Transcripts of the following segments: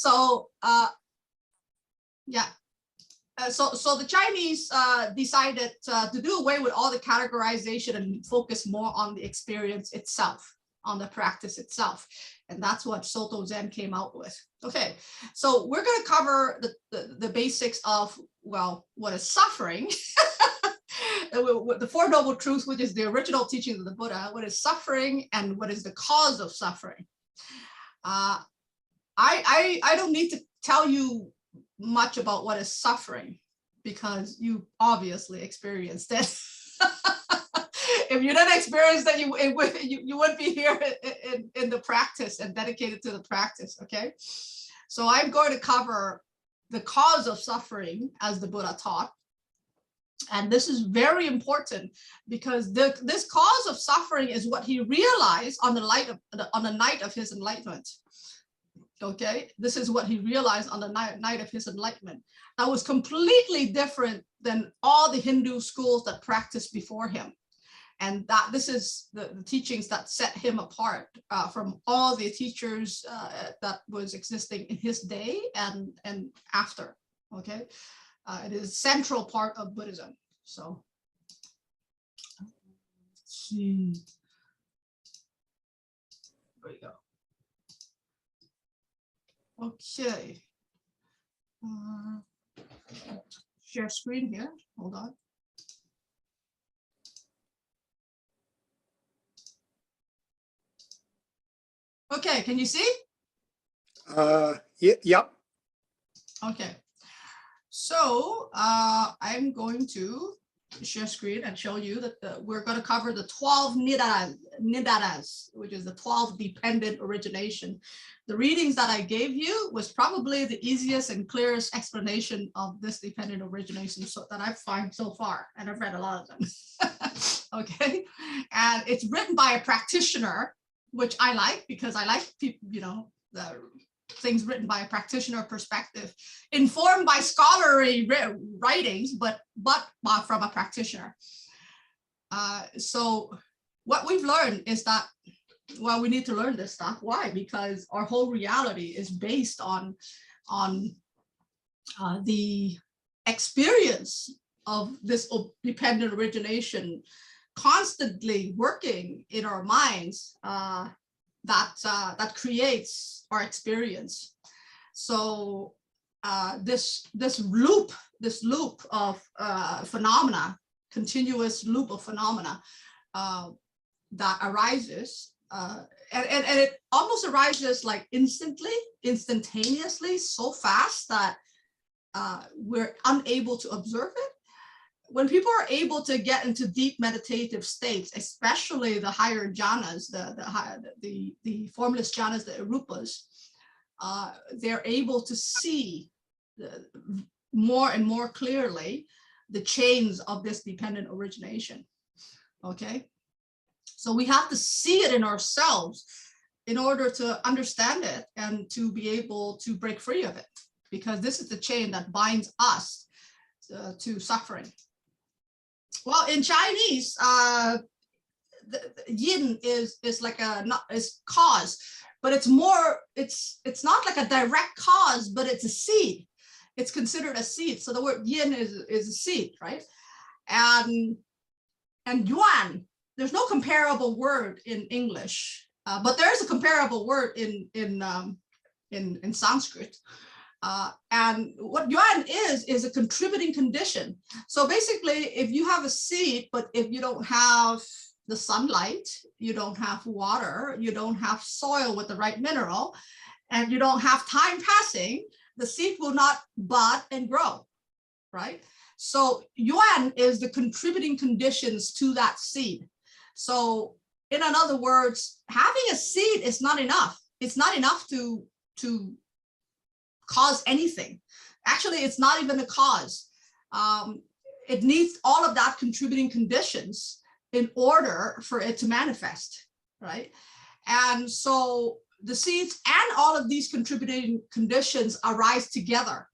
So yeah. So the Chinese decided to do away with all the categorization and focus more on the experience itself, on the practice itself. And that's what Soto Zen came out with. Okay, so we're going to cover the basics of, well, what is suffering, the Four Noble Truths, which is the original teachings of the Buddha, what is suffering and what is the cause of suffering. I don't need to tell you much about what is suffering because you obviously experienced it. If you didn't experience that, you wouldn't be here in the practice and dedicated to the practice, okay? So I'm going to cover the cause of suffering as the Buddha taught. And this is very important because this cause of suffering is what he realized on the night of his enlightenment. Okay, this is what he realized on the night of his enlightenment. That was completely different than all the Hindu schools that practiced before him. And that this is the teachings that set him apart from all the teachers that was existing in his day and after. Okay, it is a central part of Buddhism. So, let's see. There you go. Okay. Share screen here. Hold on. Okay, can you see? Yep. Okay. So I'm going to share screen and show you that we're going to cover the 12 nidaras, which is the 12 dependent origination. The readings that I gave you was probably the easiest and clearest explanation of this dependent origination that I've found so far, and I've read a lot of them. Okay, and it's written by a practitioner, which I like because I like people, you know, the things written by a practitioner perspective, informed by scholarly writings, but from a practitioner. So what we've learned is that, well, we need to learn this stuff. Why? Because our whole reality is based on the experience of this dependent origination constantly working in our minds that creates our experience. So this loop of phenomena, continuous loop of phenomena that arises, and it almost arises like instantaneously, so fast that we're unable to observe it. When people are able to get into deep meditative states, especially the higher jhanas, the formless jhanas, the arupas, they're able to see more and more clearly the chains of this dependent origination. Okay, so we have to see it in ourselves in order to understand it and to be able to break free of it, because this is the chain that binds us to suffering. Well, in Chinese, the yin is like is cause, but it's more, it's not like a direct cause, but it's a seed. It's considered a seed. So the word yin is a seed, right? And yuan, there's no comparable word in English, but there is a comparable word in Sanskrit. And what yuan is a contributing condition. So basically, if you have a seed, but if you don't have the sunlight, you don't have water, you don't have soil with the right mineral, and you don't have time passing, the seed will not bud and grow, right? So yuan is the contributing conditions to that seed. So in other words, having a seed is not enough. It's not enough to cause anything. Actually, it's not even a cause. It needs all of that contributing conditions in order for it to manifest, right? And so the seeds and all of these contributing conditions arise together.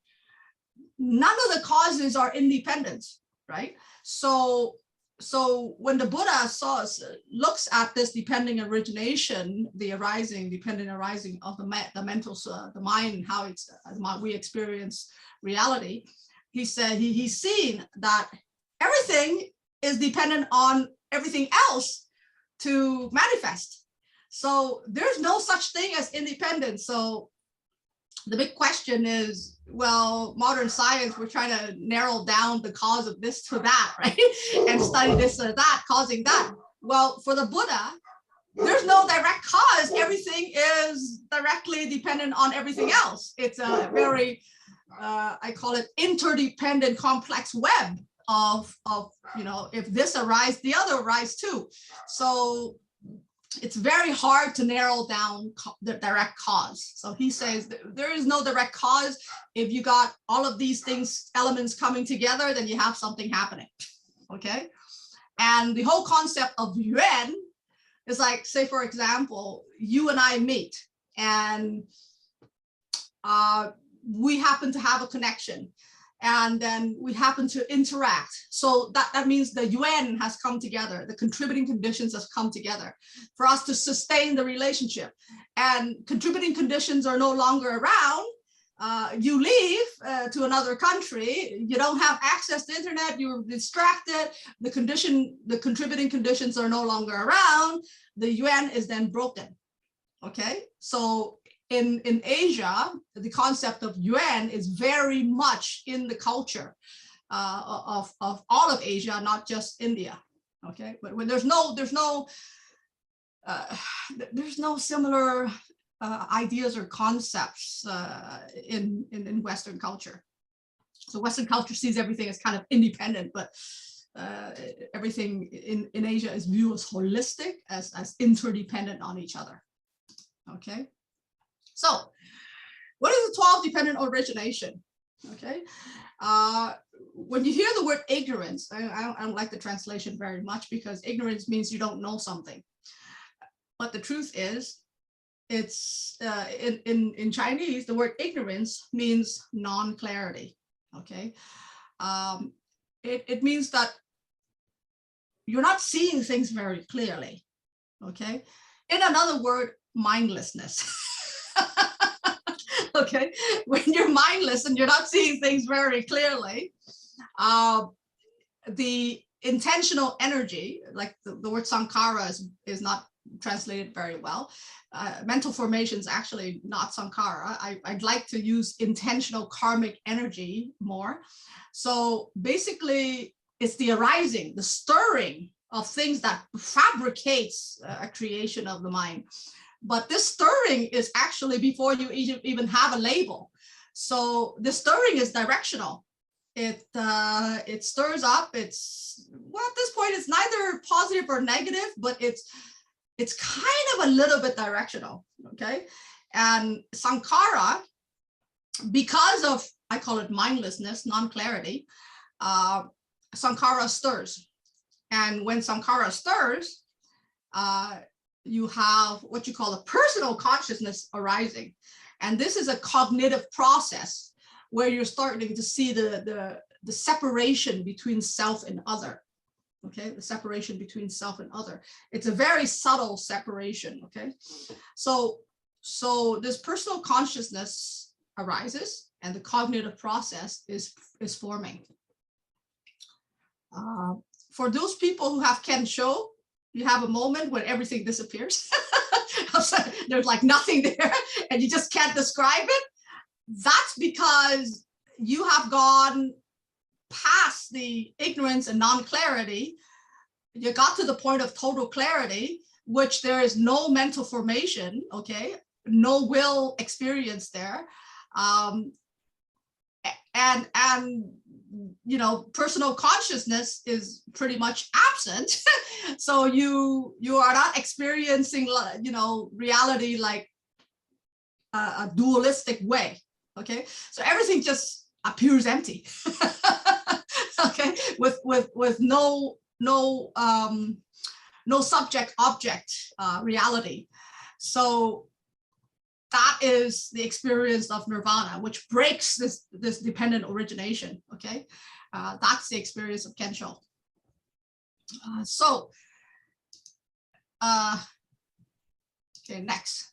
None of the causes are independent, right? So so when the Buddha looks at this dependent origination, the arising, dependent arising of the mental, the mind, how it's we experience reality, he said he's seen that everything is dependent on everything else to manifest. So there's no such thing as independence. So the big question is, well, modern science, we're trying to narrow down the cause of this to that, right? And study this or that, causing that. Well, for the Buddha, there's no direct cause. Everything is directly dependent on everything else. It's a very, I call it interdependent complex web of, you know, if this arises, the other arises too. So it's very hard to narrow down the direct cause. So he says there is no direct cause. If you got all of these things, elements coming together, then you have something happening, okay? And the whole concept of yuan is like, say, for example, you and I meet and we happen to have a connection, and then we happen to interact. So that means the yuan has come together, the contributing conditions has come together for us to sustain the relationship. And contributing conditions are no longer around. You leave to another country, you don't have access to internet, you're distracted, the contributing conditions are no longer around, the yuan is then broken, okay? So in Asia, the concept of yuan is very much in the culture of all of Asia, not just India. Okay, but when there's no similar ideas or concepts in Western culture. So Western culture sees everything as kind of independent, but everything in Asia is viewed as holistic, as interdependent on each other. Okay. So what is the 12 dependent origination? Okay. When you hear the word ignorance, I don't like the translation very much, because ignorance means you don't know something. But the truth is, it's in Chinese, the word ignorance means non-clarity. Okay. It means that you're not seeing things very clearly. Okay. In another word, mindlessness. Okay, when you're mindless and you're not seeing things very clearly, the intentional energy, like the word sankhara is not translated very well. Mental formation is actually not sankhara. I'd like to use intentional karmic energy more. So basically, it's the arising, the stirring of things that fabricates a creation of the mind. But this stirring is actually before you even have a label. So the stirring is directional. It stirs up. It's, well, at this point, it's neither positive or negative, but it's kind of a little bit directional. Okay, and sankhara, because of, I call it mindlessness, non-clarity, sankhara stirs. And when sankhara stirs, you have what you call a personal consciousness arising. And this is a cognitive process where you're starting to see the separation between self and other. Okay, the separation between self and other. It's a very subtle separation. Okay, so this personal consciousness arises and the cognitive process is forming. For those people who have Kensho, you have a moment when everything disappears. There's like nothing there and you just can't describe it. That's because you have gone past the ignorance and non-clarity. You got to the point of total clarity, which there is no mental formation, okay? No will experience there. And you know, personal consciousness is pretty much absent. So you are not experiencing, you know, reality like a dualistic way. Okay, so everything just appears empty. Okay, with no subject object reality. So that is the experience of nirvana, which breaks this dependent origination. Okay, that's the experience of Kensho. Okay, next.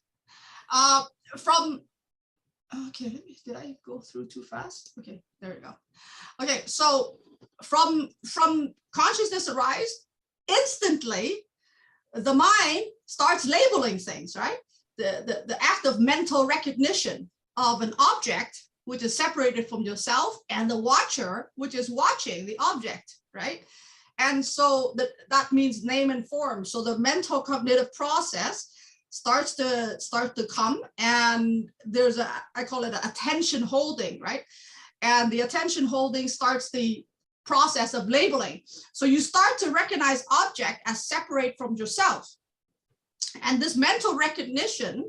Okay, did I go through too fast? Okay, there we go. Okay, so from consciousness arise, instantly the mind starts labeling things, right? The act of mental recognition of an object, which is separated from yourself, and the watcher, which is watching the object, right? And so that means name and form. So the mental cognitive process starts to come, and there's I call it attention holding, right? And the attention holding starts the process of labeling. So you start to recognize object as separate from yourself. And this mental recognition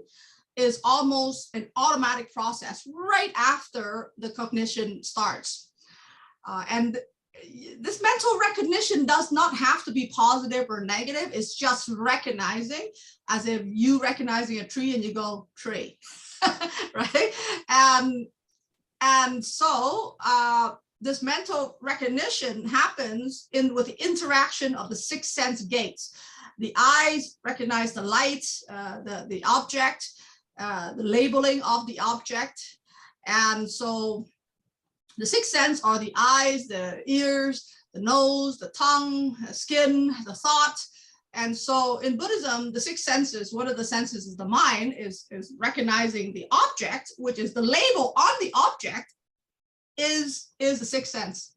is almost an automatic process right after the cognition starts. And this mental recognition does not have to be positive or negative. It's just recognizing, as if you recognizing a tree and you go, tree, right? And so this mental recognition happens with the interaction of the six sense gates. The eyes recognize the light, the object, the labeling of the object. And so the six sense are the eyes, the ears, the nose, the tongue, the skin, the thought. And so in Buddhism, the six senses, one of the senses is the mind, is recognizing the object, which is the label on the object, is the sixth sense,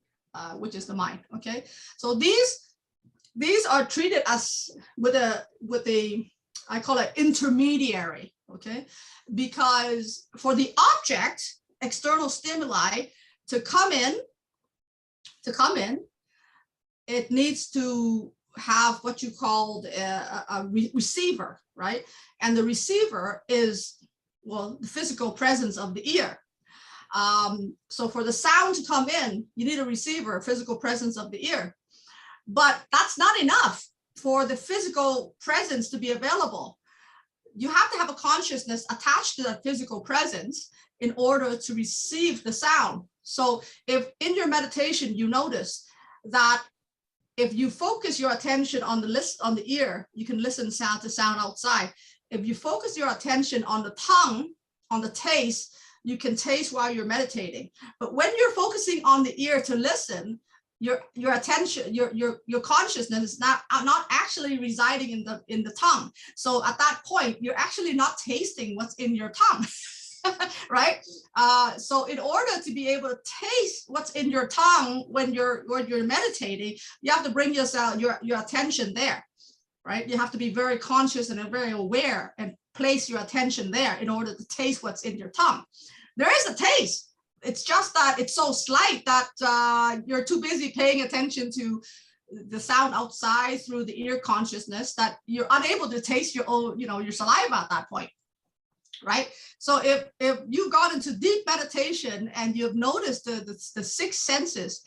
which is the mind. Okay, so these are treated as with a I call it intermediary. Okay, because for the object, external stimuli to come in, it needs to have what you called a receiver, right? And the receiver is, well, the physical presence of the ear. So for the sound to come in, you need a receiver, physical presence of the ear. But that's not enough for the physical presence to be available. You have to have a consciousness attached to that physical presence in order to receive the sound. So if in your meditation you notice that if you focus your attention on the ear, you can listen to sound outside. If you focus your attention on the tongue, on the taste, you can taste while you're meditating. But when you're focusing on the ear to listen, your attention, your consciousness is not actually residing in the tongue. So at that point, you're actually not tasting what's in your tongue. Right? So in order to be able to taste what's in your tongue when you're meditating, you have to bring yourself your attention there, right? You have to be very conscious and very aware and place your attention there in order to taste what's in your tongue. There is a taste. It's just that it's so slight that you're too busy paying attention to the sound outside through the ear consciousness that you're unable to taste your own, your saliva at that point. Right? So if you've gone into deep meditation and you've noticed the six senses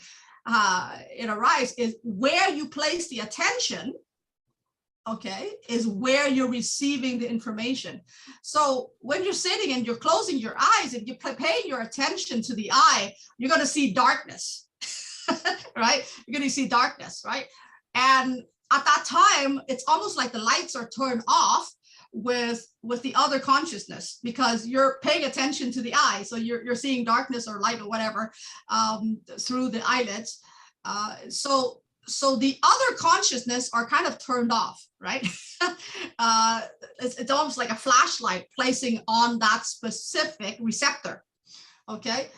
it arise, is where you place the attention, okay, is where you're receiving the information. So when you're sitting and you're closing your eyes and you're paying your attention to the eye, you're going to see darkness, right? You're going to see darkness, right? And at that time, it's almost like the lights are turned off with the other consciousness, because you're paying attention to the eye, so you're seeing darkness or light or whatever through the eyelids. So the other consciousness are kind of turned off, right? It's almost like a flashlight placing on that specific receptor. Okay,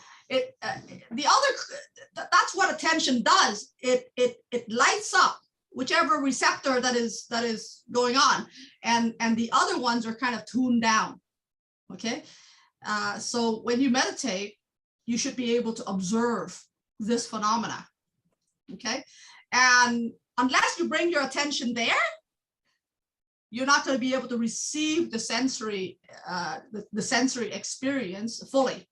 that's what attention does. It lights up whichever receptor that is going on, and the other ones are kind of tuned down. Okay, so when you meditate, you should be able to observe this phenomena. Okay, and unless you bring your attention there, you're not going to be able to receive the sensory experience fully.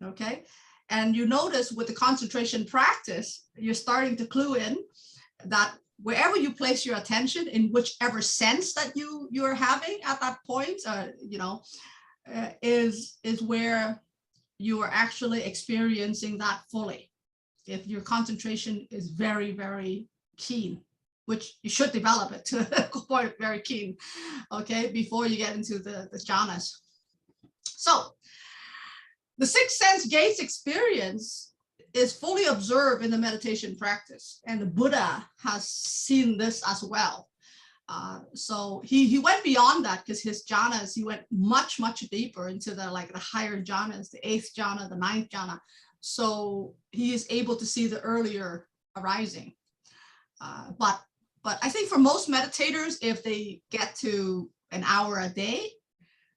Okay, and you notice with the concentration practice, you're starting to clue in that wherever you place your attention, in whichever sense that you're having at that point, is where you are actually experiencing that fully, if your concentration is very, very keen. which you should develop it to a point very keen, okay, before you get into the jhanas. So the sixth sense gates experience is fully observed in the meditation practice, and the Buddha has seen this as well. So he went beyond that, because his jhanas, he went much deeper into the higher jhanas, the 8th jhana, the 9th jhana. So he is able to see the earlier arising. But I think for most meditators, if they get to an hour a day,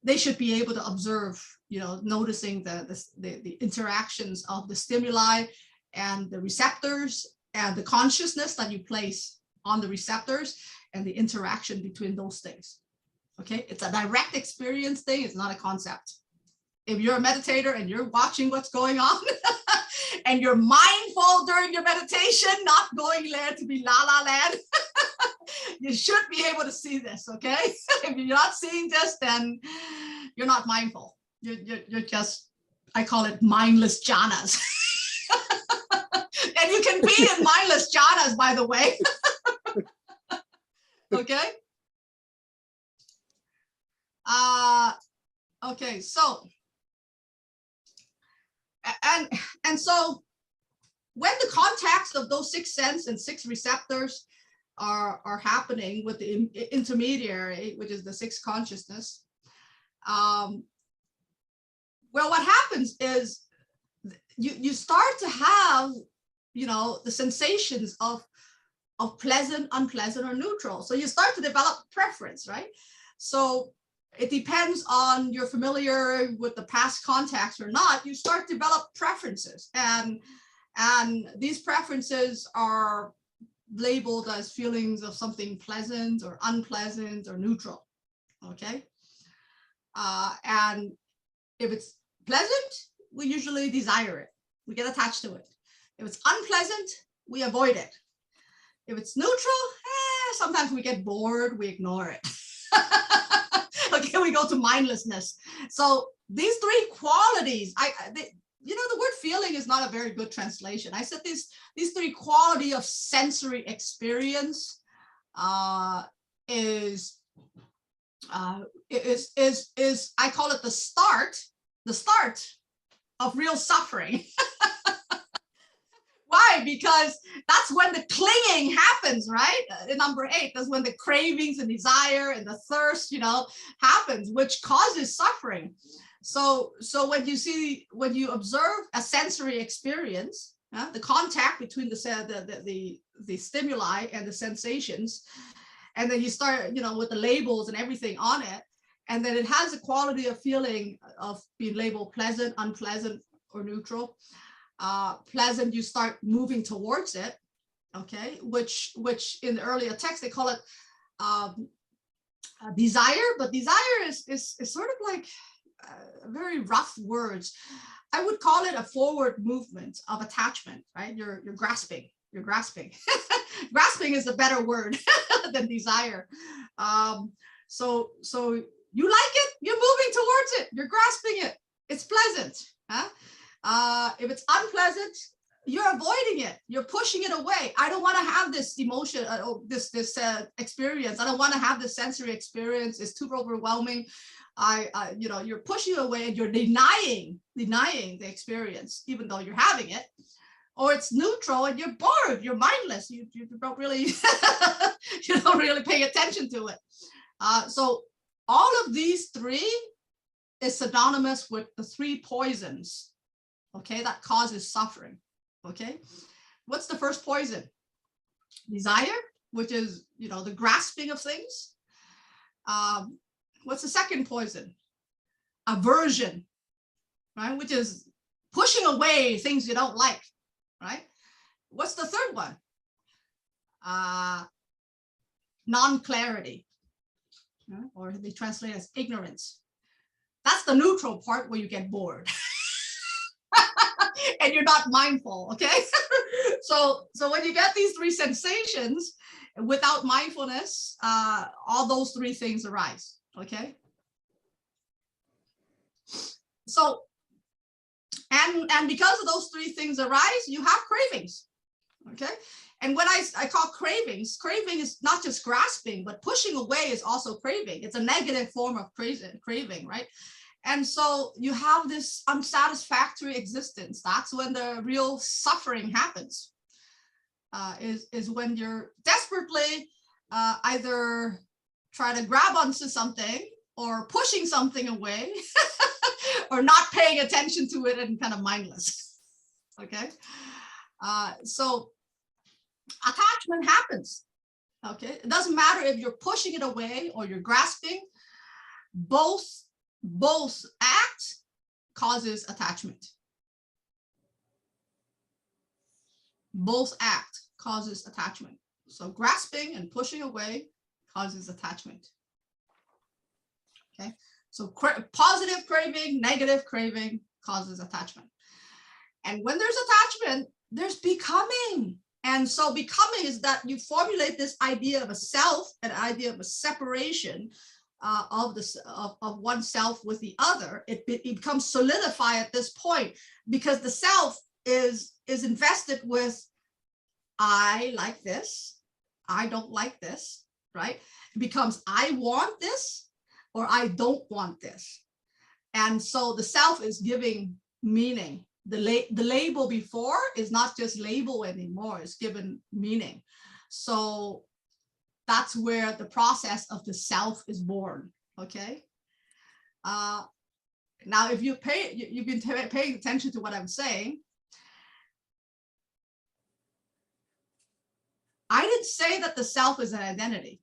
they should be able to observe, noticing the interactions of the stimuli and the receptors and the consciousness that you place on the receptors and the interaction between those things. Okay, it's a direct experience thing. It's not a concept. If you're a meditator and you're watching what's going on and you're mindful during your meditation, not going there to be la land, you should be able to see this, okay? If you're not seeing this, then you're not mindful. You're just, I call it mindless jhanas. And you can be in mindless jhanas, by the way. Okay. Okay, so and so when the contacts of those 6 sense and 6 receptors are happening with the intermediary, which is the 6th consciousness, well, what happens is you start to have, the sensations of pleasant, unpleasant, or neutral. So you start to develop preference, right? So it depends on you're familiar with the past contacts or not. You start to develop preferences, and these preferences are labeled as feelings of something pleasant or unpleasant or neutral. Okay, and if it's pleasant, we usually desire it. We get attached to it. If it's unpleasant, we avoid it. If it's neutral, sometimes we get bored, we ignore it. Okay, we go to mindlessness. So these 3 qualities, the word feeling is not a very good translation. I said these 3 quality of sensory experience is I call it the start of real suffering. Why? Because that's when the clinging happens, right? In number 8, that's when the cravings and desire and the thirst, happens, which causes suffering. So when you observe a sensory experience, the contact between the stimuli and the sensations, and then you start, with the labels and everything on it, and then it has a quality of feeling of being labeled pleasant, unpleasant, or neutral. Pleasant, you start moving towards it, okay, which in the earlier text they call it desire, but desire is sort of like very rough words. I would call it a forward movement of attachment, right? You're grasping. Grasping is a better word than desire. So you like it, you're moving towards it, you're grasping it, it's pleasant, huh? If it's unpleasant, you're avoiding it, you're pushing it away. I don't want to have this emotion, this experience. I don't want to have this sensory experience. It's too overwhelming. You're pushing away and you're denying the experience, even though you're having it. Or it's neutral and you're bored, you're mindless. You don't really you don't really pay attention to it. So all of these 3 is synonymous with the 3 poisons, okay, that causes suffering. Okay, what's the first poison? Desire, which is, the grasping of things. What's the second poison? Aversion, right, which is pushing away things you don't like, right? What's the third one? Non-clarity, or they translate as ignorance. That's the neutral part, where you get bored. And you're not mindful, okay? So when you get these 3 sensations without mindfulness, all those 3 things arise, okay? So, and because of those 3 things arise, you have cravings, Okay. And when I call cravings, craving is not just grasping, but pushing away is also craving. It's a negative form of craving, right? And so you have this unsatisfactory existence. That's when the real suffering happens, is when you're desperately either trying to grab onto something or pushing something away or not paying attention to it and kind of mindless. Okay. So attachment happens. Okay. It doesn't matter if you're pushing it away or you're grasping. Both act causes attachment. Both act causes attachment. So grasping and pushing away causes attachment. Okay. So positive craving, negative craving causes attachment. And when there's attachment, there's becoming. And so becoming is that you formulate this idea of a self, an idea of a separation of oneself with the other. It becomes solidified at this point because the self is invested with, I like this, I don't like this, right? It becomes, I want this or I don't want this. And so the self is giving meaning. The label before is not just label anymore, it's given meaning. So that's where the process of the self is born. Okay. Now, if you've been paying attention to what I'm saying, I didn't say that the self is an identity.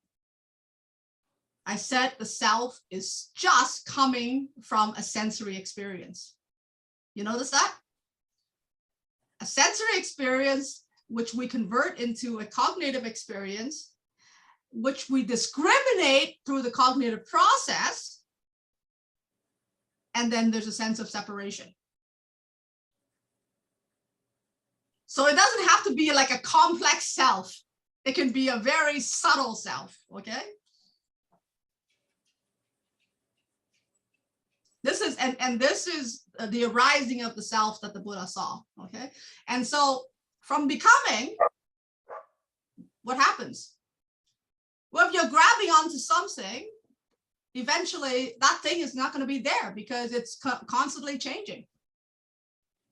I said the self is just coming from a sensory experience. You notice that? A sensory experience, which we convert into a cognitive experience, which we discriminate through the cognitive process. And then there's a sense of separation. So it doesn't have to be like a complex self. It can be a very subtle self, okay? This is, and this is the arising of the self that the Buddha saw, okay? And so from becoming, what happens? Well, if you're grabbing onto something, eventually that thing is not going to be there because it's constantly changing,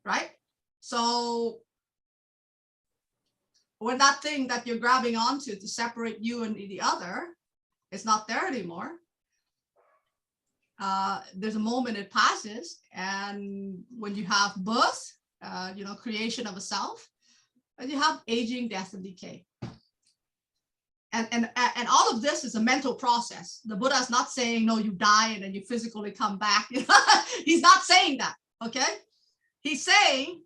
right? So when that thing that you're grabbing onto to separate you and the other is not there anymore, there's a moment it passes, and when you have birth, creation of a self, and you have aging, death, and decay. And all of this is a mental process. The Buddha is not saying, no, you die and then you physically come back. He's not saying that, okay? He's saying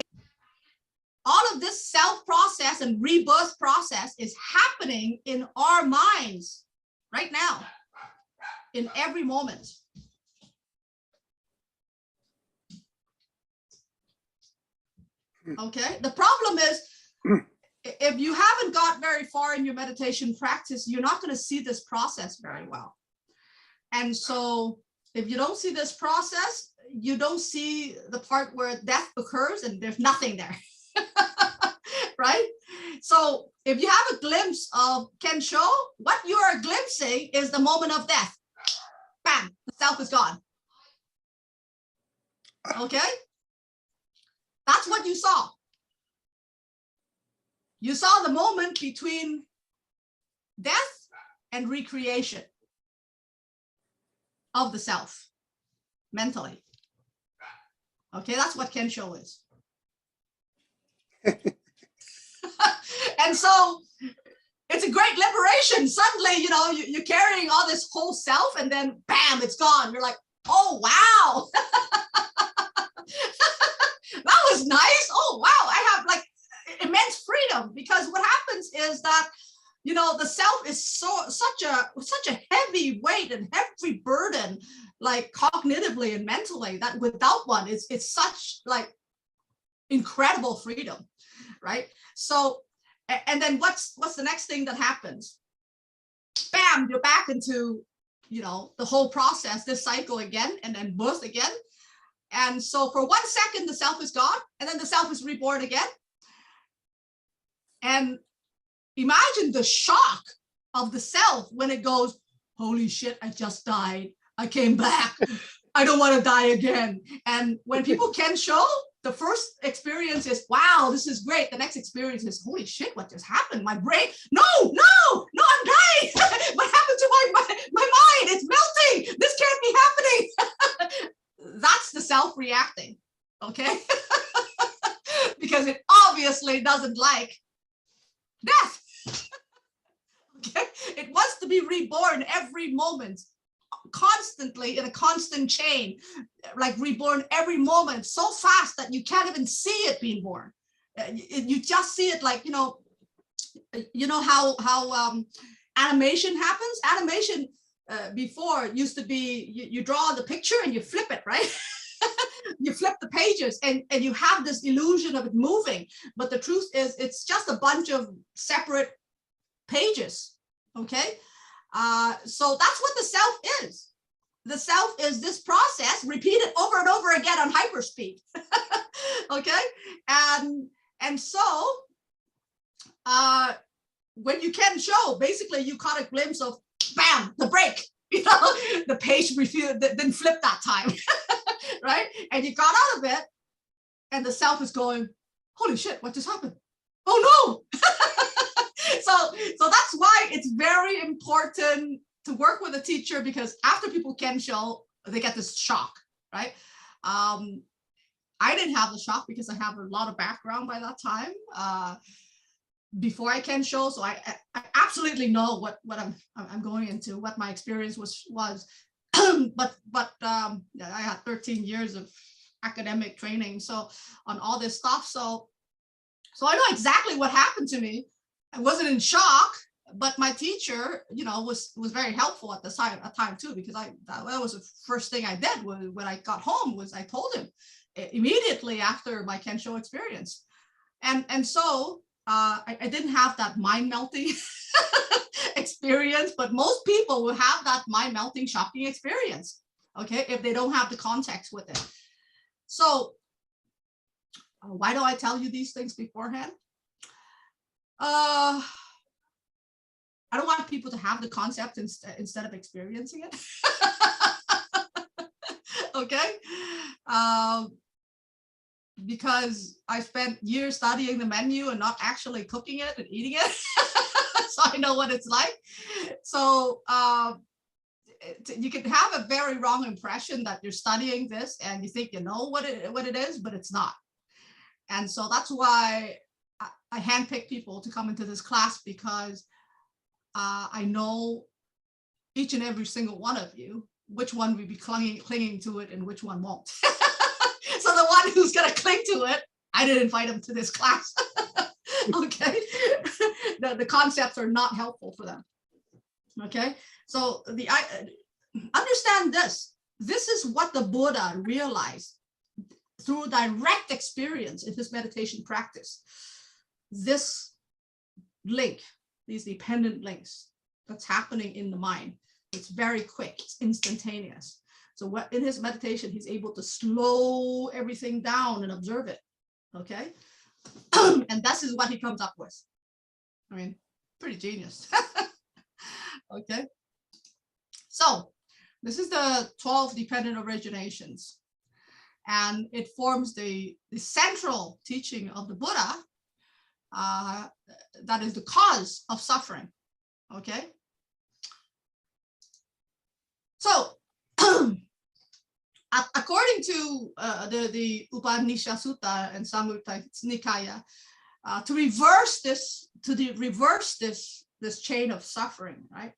all of this self process and rebirth process is happening in our minds right now, in every moment. Okay, the problem is, if you haven't got very far in your meditation practice, you're not going to see this process very well. And so if you don't see this process, you don't see the part where death occurs and there's nothing there. Right? So if you have a glimpse of Kensho, what you are glimpsing is the moment of death. Bam, the self is gone. Okay? That's what you saw. You saw the moment between death and recreation of the self mentally. Okay, that's what Kensho is. And so it's a great liberation. Suddenly, you're carrying all this whole self and then bam, it's gone. You're like, oh, wow. That was nice. Oh, wow. I have like immense freedom, because what happens is that, the self is such a heavy weight and heavy burden, like cognitively and mentally, that without one, it's such like incredible freedom, right? So, and then what's the next thing that happens? Bam, you're back into, the whole process, this cycle again, and then birth again. And so for 1 second, the self is gone, and then the self is reborn again. And imagine the shock of the self when it goes, holy shit, I just died. I came back. I don't want to die again. And when people can show, the first experience is, wow, this is great. The next experience is, holy shit, what just happened? My brain, no, I'm dying. What happened to my mind? It's melting. This can't be happening. That's the self reacting, okay? Because it obviously doesn't like death. Okay? It wants to be reborn every moment, constantly in a constant chain, like reborn every moment so fast that you can't even see it being born. You just see it like, you know how animation happens. Animation before used to be you draw the picture and you flip it, right? You flip the pages and you have this illusion of it moving, but the truth is it's just a bunch of separate pages. Okay, so that's what the self is. The self is this process repeated over and over again on hyperspeed. Okay, and so when you can show, basically you caught a glimpse of, bam, the break. The page didn't flip that time. Right? And you got out of it, and the self is going, holy shit, what just happened? Oh no. So that's why it's very important to work with a teacher, because after people can show, they get this shock, right? I didn't have the shock because I have a lot of background by that time before I can show, so I absolutely know what I'm going into, what my experience was. but I had 13 years of academic training, so on all this stuff, so I know exactly what happened to me. I wasn't in shock, but my teacher, was very helpful at the time too, because that was the first thing I did when I got home, was I told him immediately after my Kensho experience. And so I didn't have that mind melting experience, but most people will have that mind melting, shocking experience, okay, if they don't have the context with it. So why do I tell you these things beforehand? I don't want people to have the concept instead of experiencing it. Okay, because I spent years studying the menu and not actually cooking it and eating it. So I know what it's like. So you can have a very wrong impression that you're studying this and you think you know what it is, but it's not. And so that's why I handpick people to come into this class, because I know each and every single one of you, which one will be clinging to it and which one won't. So the one who's going to cling to it, I didn't invite them to this class. Okay. The concepts are not helpful for them. Okay. So understand this. This is what the Buddha realized through direct experience in his meditation practice. This link, these dependent links that's happening in the mind, it's very quick, it's instantaneous. So what in his meditation, he's able to slow everything down and observe it. Okay. And this is what he comes up with. I mean, pretty genius. Okay. So this is the 12 dependent originations. And it forms the central teaching of the Buddha, that is the cause of suffering. Okay. So according to the Upanishad Sutta and Samyutta Nikaya, to reverse this chain of suffering, right?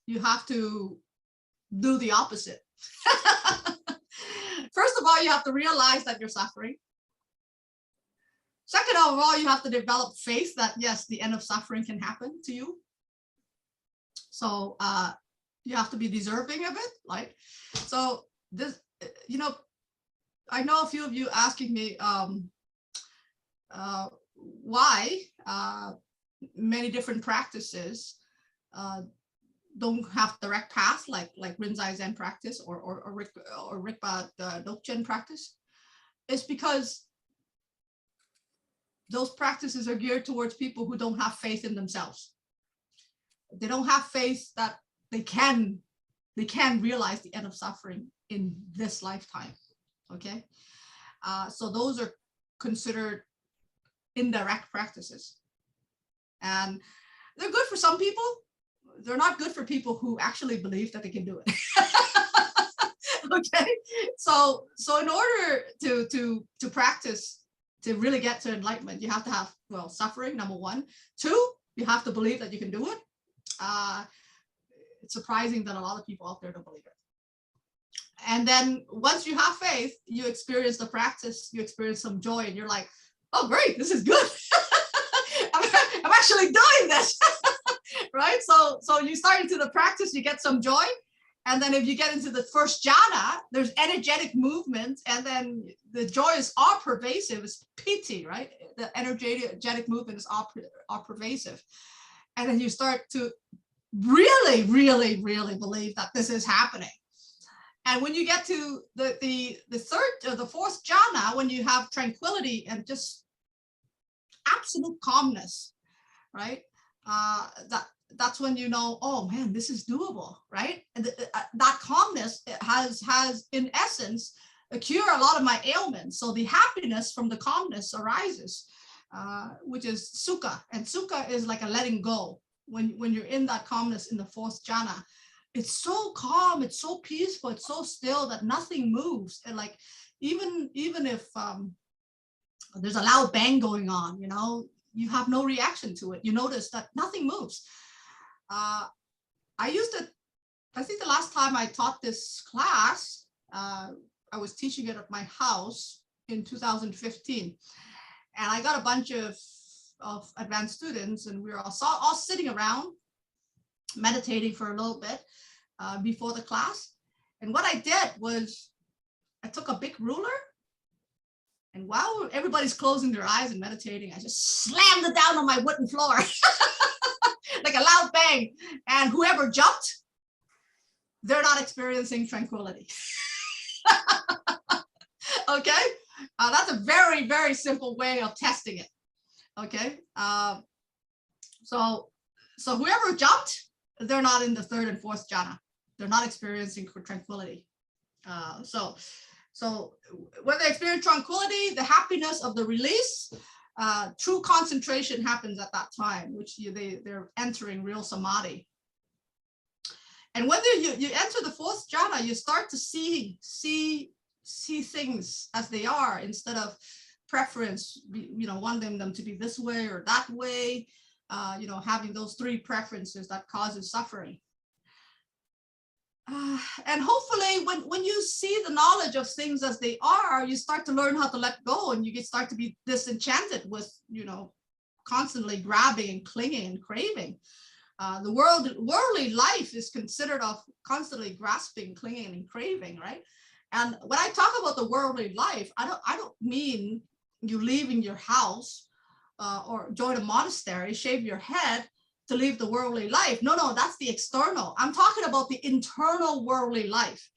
You have to do the opposite. First of all, you have to realize that you're suffering. Second of all, you have to develop faith that yes, the end of suffering can happen to you. So you have to be deserving of it, right? So this, I know a few of you asking me why many different practices don't have direct paths like Rinzai Zen practice or Rigpa Dokchen practice. It's because those practices are geared towards people who don't have faith in themselves. They don't have faith that they can realize the end of suffering in this lifetime. Okay, so those are considered indirect practices, and they're good for some people. They're not good for people who actually believe that they can do it. Okay, so in order to practice, to really get to enlightenment, you have to have, well, suffering, number one. Two, you have to believe that you can do it. It's surprising that a lot of people out there don't believe it. And then once you have faith, you experience the practice, you experience some joy, and you're like, oh, great, this is good. I'm actually doing this. Right? So you start into the practice, you get some joy. And then if you get into the first jhana, there's energetic movement, and then the joy is all pervasive. It's piti, right? The energetic movement is all pervasive. And then you start to really, really, really believe that this is happening. And when you get to the third or the fourth jhana, when you have tranquility and just absolute calmness, right? That's when you know, oh man, this is doable, right? And that calmness has in essence cure a lot of my ailments. So the happiness from the calmness arises, which is sukha, and sukha is like a letting go. When you're in that calmness in the fourth jhana, it's so calm, it's so peaceful, it's so still that nothing moves. And like even if there's a loud bang going on, you know, you have no reaction to it. You notice that nothing moves. I think the last time I taught this class, I was teaching it at my house in 2015. And I got a bunch of advanced students, and we were all sitting around meditating for a little bit before the class. And what I did was I took a big ruler, and while everybody's closing their eyes and meditating, I just slammed it down on my wooden floor. Like a loud bang, and whoever jumped, they're not experiencing tranquility. Okay, that's a very, very simple way of testing it. Okay, so whoever jumped, they're not in the third and fourth jhana. They're not experiencing tranquility. So when they experience tranquility, the happiness of the release, true concentration happens at that time, which they're entering real samadhi. And when you enter the fourth jhana, you start to see things as they are, instead of preference, you know, wanting them to be this way or that way, you know, having those three preferences that causes suffering. And hopefully when you see the knowledge of things as they are, you start to learn how to let go, and you start to be disenchanted with, you know, constantly grabbing and clinging and craving. The worldly life is considered of constantly grasping, clinging, and craving, right? And when I talk about the worldly life, I don't mean you leaving your house or join a monastery, shave your head to live the worldly life. No, that's the external. I'm talking about the internal worldly life.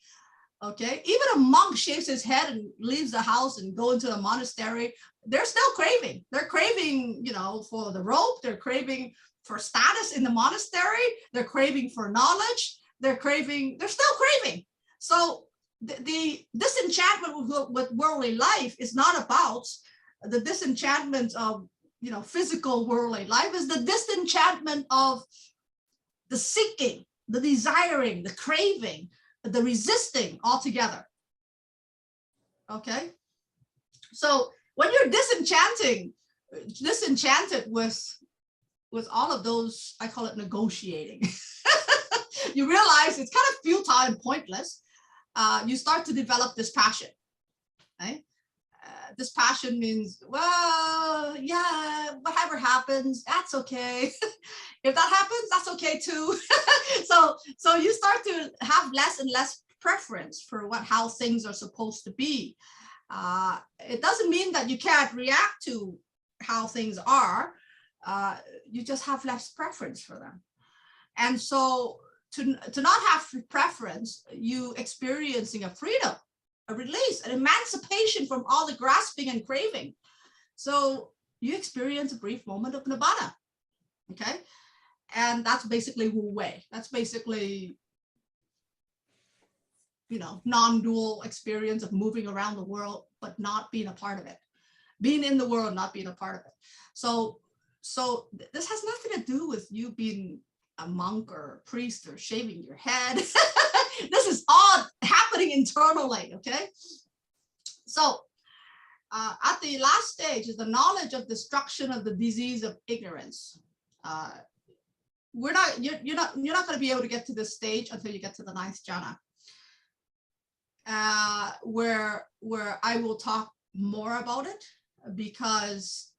Okay, even a monk shaves his head and leaves the house and go into the monastery, they're still craving. They're craving, you know, for the rope. They're craving for status in the monastery. They're craving for knowledge. They're still craving. So the disenchantment with worldly life is not about the disenchantment of, you know, physical worldly life. Is the disenchantment of the seeking, the desiring, the craving, the resisting altogether. Okay, so when you're disenchanted with all of those, I call it negotiating. You realize it's kind of futile and pointless. You start to develop this passion, right? This passion means, well, yeah, whatever happens, that's okay. If that happens, that's okay too. So you start to have less and less preference for how things are supposed to be. It doesn't mean that you can't react to how things are. You just have less preference for them. And so to not have preference, you experiencing a freedom, a release, an emancipation from all the grasping and craving. So you experience a brief moment of nibbana. Okay. And that's basically Wu Wei. That's basically, non-dual experience of moving around the world, but not being a part of it. Being in the world, not being a part of it. So this has nothing to do with you being a monk or a priest or shaving your head. This is all happening internally, okay? So at the last stage is the knowledge of destruction of the disease of ignorance. You're not going to be able to get to this stage until you get to the ninth jhana, where I will talk more about it, because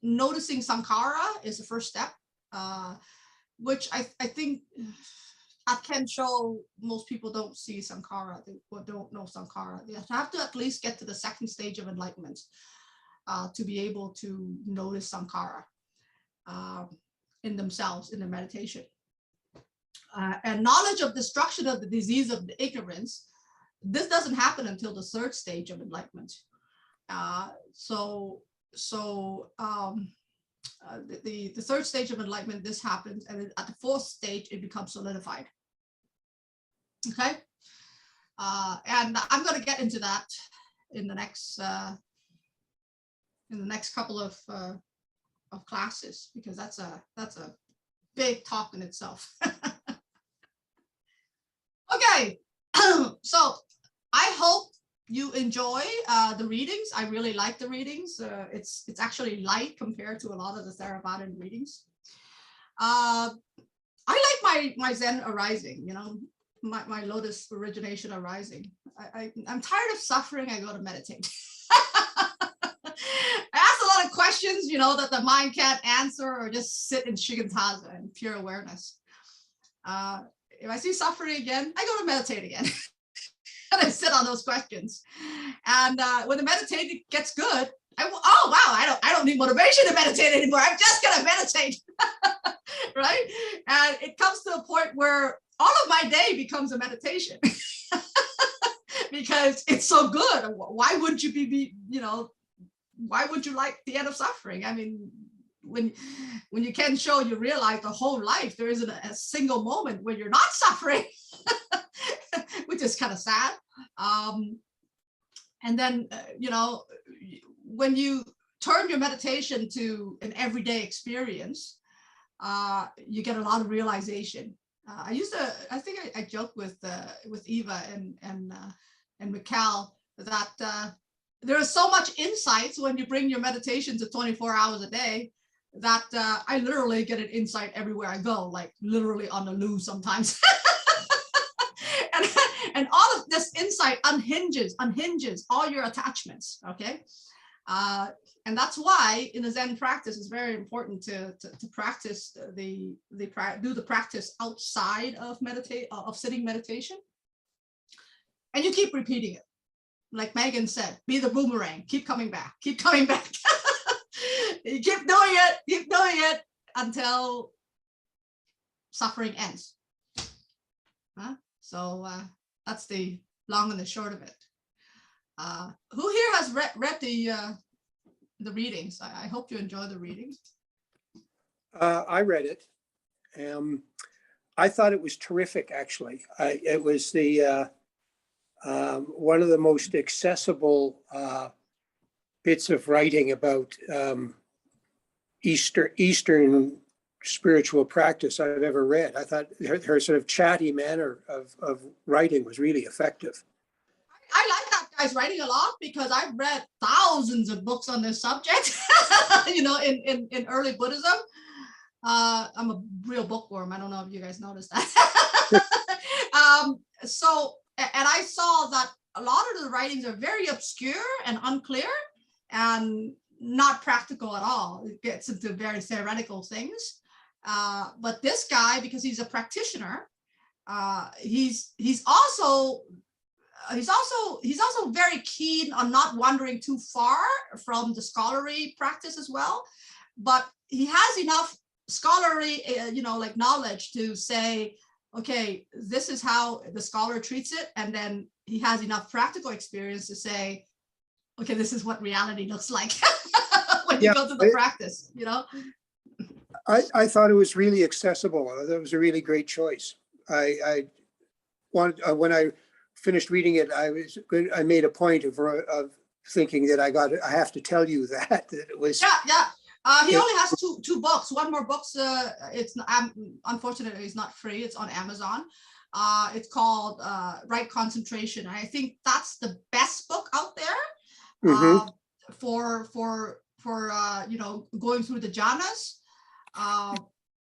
noticing sankhara is the first step, which I think at Kensho, most people don't see sankhara, they don't know sankhara. They have to at least get to the second stage of enlightenment to be able to notice sankhara in themselves, in their meditation. And knowledge of destruction of the disease of the ignorance, this doesn't happen until the third stage of enlightenment. The third stage of enlightenment, this happens, and at the fourth stage, it becomes solidified. Okay, and I'm going to get into that in the next couple of classes, because that's a big talk in itself. Okay, so I hope you enjoy the readings. I really like the readings. It's actually light compared to a lot of the Theravadan readings. I like my Zen arising, my Lotus origination arising. I'm tired of suffering. I go to meditate. I ask a lot of questions, that the mind can't answer, or just sit in shikantaza and pure awareness. If I see suffering again, I go to meditate again. And I sit on those questions. And when the meditation gets good, I don't need motivation to meditate anymore. I'm just gonna meditate, right? And it comes to a point where all of my day becomes a meditation because it's so good. Why would you why would you like the end of suffering? I mean, when you can show, you realize the whole life, there isn't a single moment where you're not suffering, which is kind of sad. And then, when you turn your meditation to an everyday experience, you get a lot of realization. I think I joked with Eva and Mikhail that there is so much insights when you bring your meditation to 24 hours a day that I literally get an insight everywhere I go, like literally on the loo sometimes. and all of this insight unhinges all your attachments, okay? And that's why in the Zen practice, it's very important to practice do the practice outside of sitting meditation. And you keep repeating it. Like Megan said, be the boomerang, keep coming back. You keep doing it until suffering ends. So that's the long and the short of it. Who here has read the readings? I hope you enjoy the readings. I read it. I thought it was terrific, actually. It was the one of the most accessible bits of writing about Eastern spiritual practice I've ever read. I thought her sort of chatty manner of writing was really effective. I like that guy's writing a lot because I've read thousands of books on this subject, in early Buddhism. I'm a real bookworm. I don't know if you guys noticed that. And I saw that a lot of the writings are very obscure and unclear and not practical at all. It gets into very theoretical things. But this guy, because he's a practitioner, he's also very keen on not wandering too far from the scholarly practice as well. But he has enough scholarly, knowledge to say, okay, this is how the scholar treats it. And then he has enough practical experience to say, okay, this is what reality looks like when you go to the practice, you know? I thought it was really accessible. That was a really great choice. I want when I finished reading it, I made a point of thinking that I have to tell you that it was. Yeah. He only has two books. One more books. It's unfortunately it's not free. It's on Amazon. It's called Right Concentration. And I think that's the best book out there for going through the jhanas.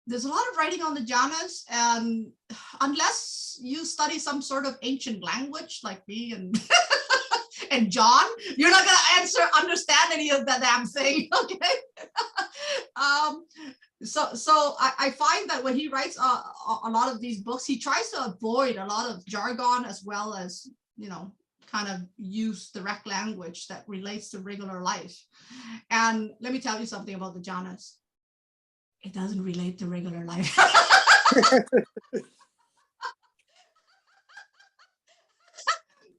There's a lot of writing on the jhanas, and unless you study some sort of ancient language like me and and John, you're not gonna understand any of that damn thing. Okay. So I find that when he writes a lot of these books, he tries to avoid a lot of jargon, as well as, kind of use direct language that relates to regular life. And let me tell you something about the jhanas. It doesn't relate to regular life.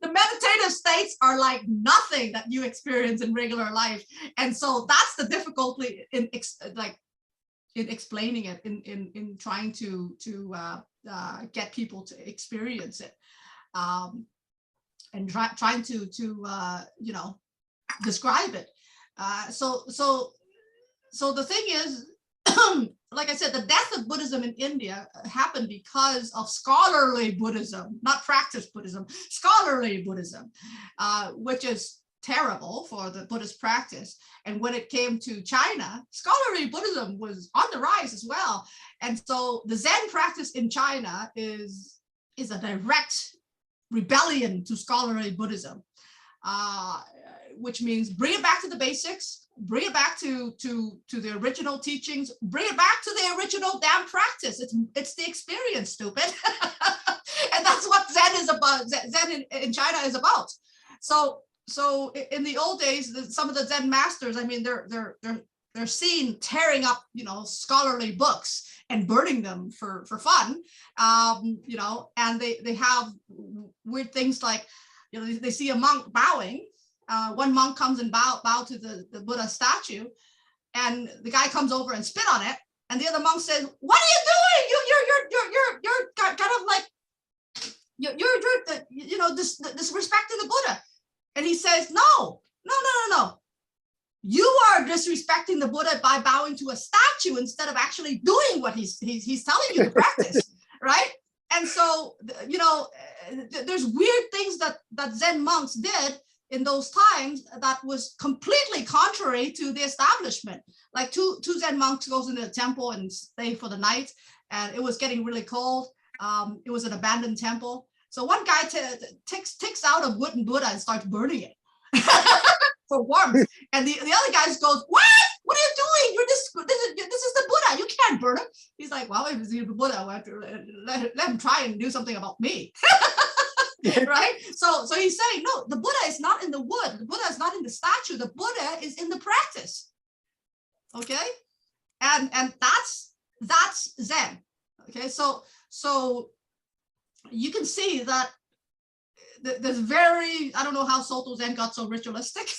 The meditative states are like nothing that you experience in regular life. And so that's the difficulty in explaining it, in trying to get people to experience it, and trying to describe it. So the thing is, like I said, the death of Buddhism in India happened because of scholarly Buddhism, not practiced Buddhism, scholarly Buddhism, which is terrible for the Buddhist practice. And when it came to China, scholarly Buddhism was on the rise as well. And so the Zen practice in China is a direct rebellion to scholarly Buddhism, which means bring it back to the basics, bring it back to the original teachings, bring it back to the original damn practice. It's the experience, stupid. And that's what Zen is about. Zen in China is about. So in the old days, some of the Zen masters, I mean, they're seen tearing up, scholarly books and burning them for fun, and they have weird things like, they see a monk bowing. One monk comes and bow to the Buddha statue, and the guy comes over and spit on it, and the other monk says, "What are you doing? You're kind of like you're disrespecting the Buddha." And he says, no. You are disrespecting the Buddha by bowing to a statue instead of actually doing what he's telling you to practice, right? And so, there's weird things that Zen monks did in those times that was completely contrary to the establishment. Like two Zen monks goes into the temple and stay for the night, and it was getting really cold. It was an abandoned temple. So one guy takes out a wooden Buddha and starts burning it for warmth. And the other guy goes, "What? What are you doing? This is the Buddha. You can't burn him." He's like, "Well, if it's the Buddha, we'll have to let him try and do something about me." Right? So he's saying, no, the Buddha is not in the wood. The Buddha is not in the statue. The Buddha is in the practice. Okay? And that's Zen. Okay, so you can see that there's I don't know how Soto Zen got so ritualistic.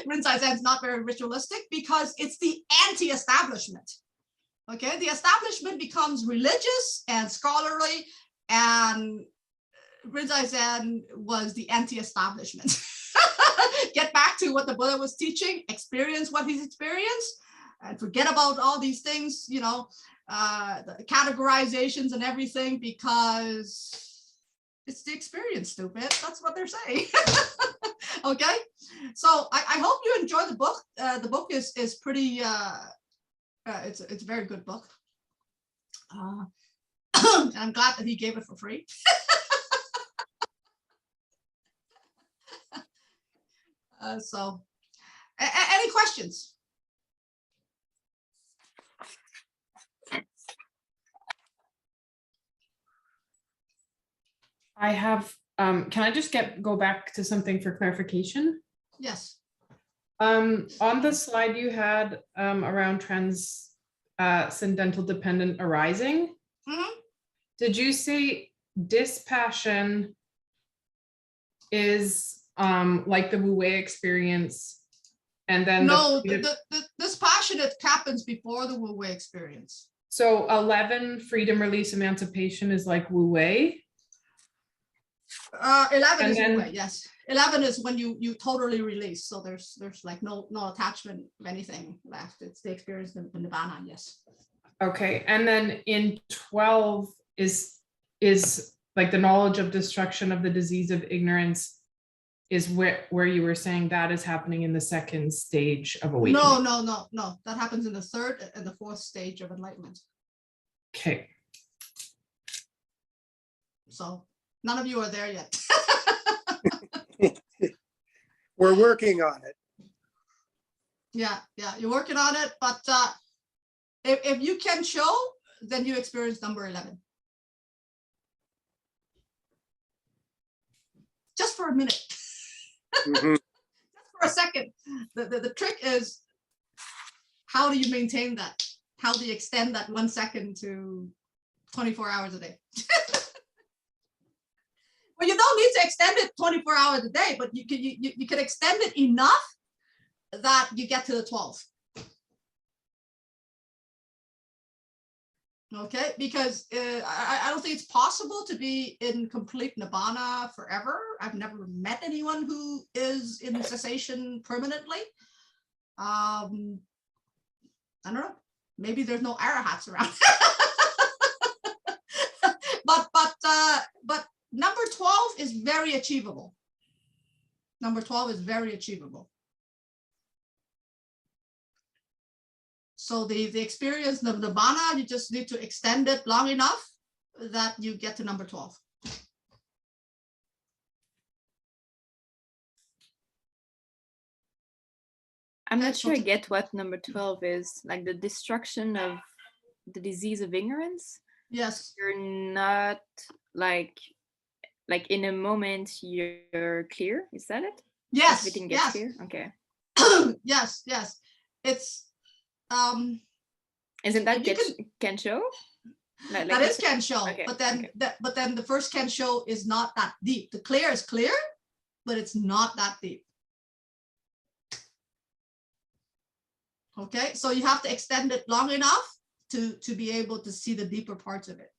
Rinzai Zen's not very ritualistic because it's the anti-establishment. Okay, the establishment becomes religious and scholarly, and Rinzai Zen was the anti-establishment. Get back to what the Buddha was teaching, experience what he's experienced, and forget about all these things, the categorizations and everything, because it's the experience, stupid. That's what they're saying. Okay, so I hope you enjoy the book. The book is pretty. It's a very good book. And I'm glad that he gave it for free. So, any questions? I have, can I just go back to something for clarification? Yes. On the slide you had around transcendental dependent arising, did you say dispassion is like the Wu Wei experience And then No, this passionate happens before the Wu Wei experience. so 11, freedom, release, emancipation is like Wu Wei. 11 And is then- Wu Wei, yes. 11 is when you totally release. So there's like no attachment of anything left. It's the experience of Nibbana, yes. Okay, and then in 12 is like the knowledge of destruction of the disease of ignorance is where you were saying that is happening in the second stage of awakening. No. That happens in the third and the fourth stage of enlightenment. Okay. So none of you are there yet. We're working on it. Yeah, you're working on it, but if you can show, then you experience number 11. Just for a minute, Mhm. just for a second. The trick is, how do you maintain that? How do you extend that 1 second to 24 hours a day? Well, you don't need to extend it 24 hours a day, but you can extend it enough that you get to the 12. Okay, because I don't think it's possible to be in complete nibbana forever. I've never met anyone who is in cessation permanently. I don't know. Maybe there's no arahats around. but number 12 is very achievable. Number 12 is very achievable. So the experience of nibbana, you just need to extend it long enough that you get to number 12. I'm not sure I get what number 12 is, like the destruction of the disease of ignorance. Yes. You're not like in a moment you're clear. Is that it? Yes. Everything gets Yes. clear. Okay. Yes. It's Isn't that you Kensho? Like that you is said- Kensho, okay, but then okay. but then the first Kensho is not that deep. The clear is clear, but it's not that deep. Okay, so you have to extend it long enough to be able to see the deeper parts of it.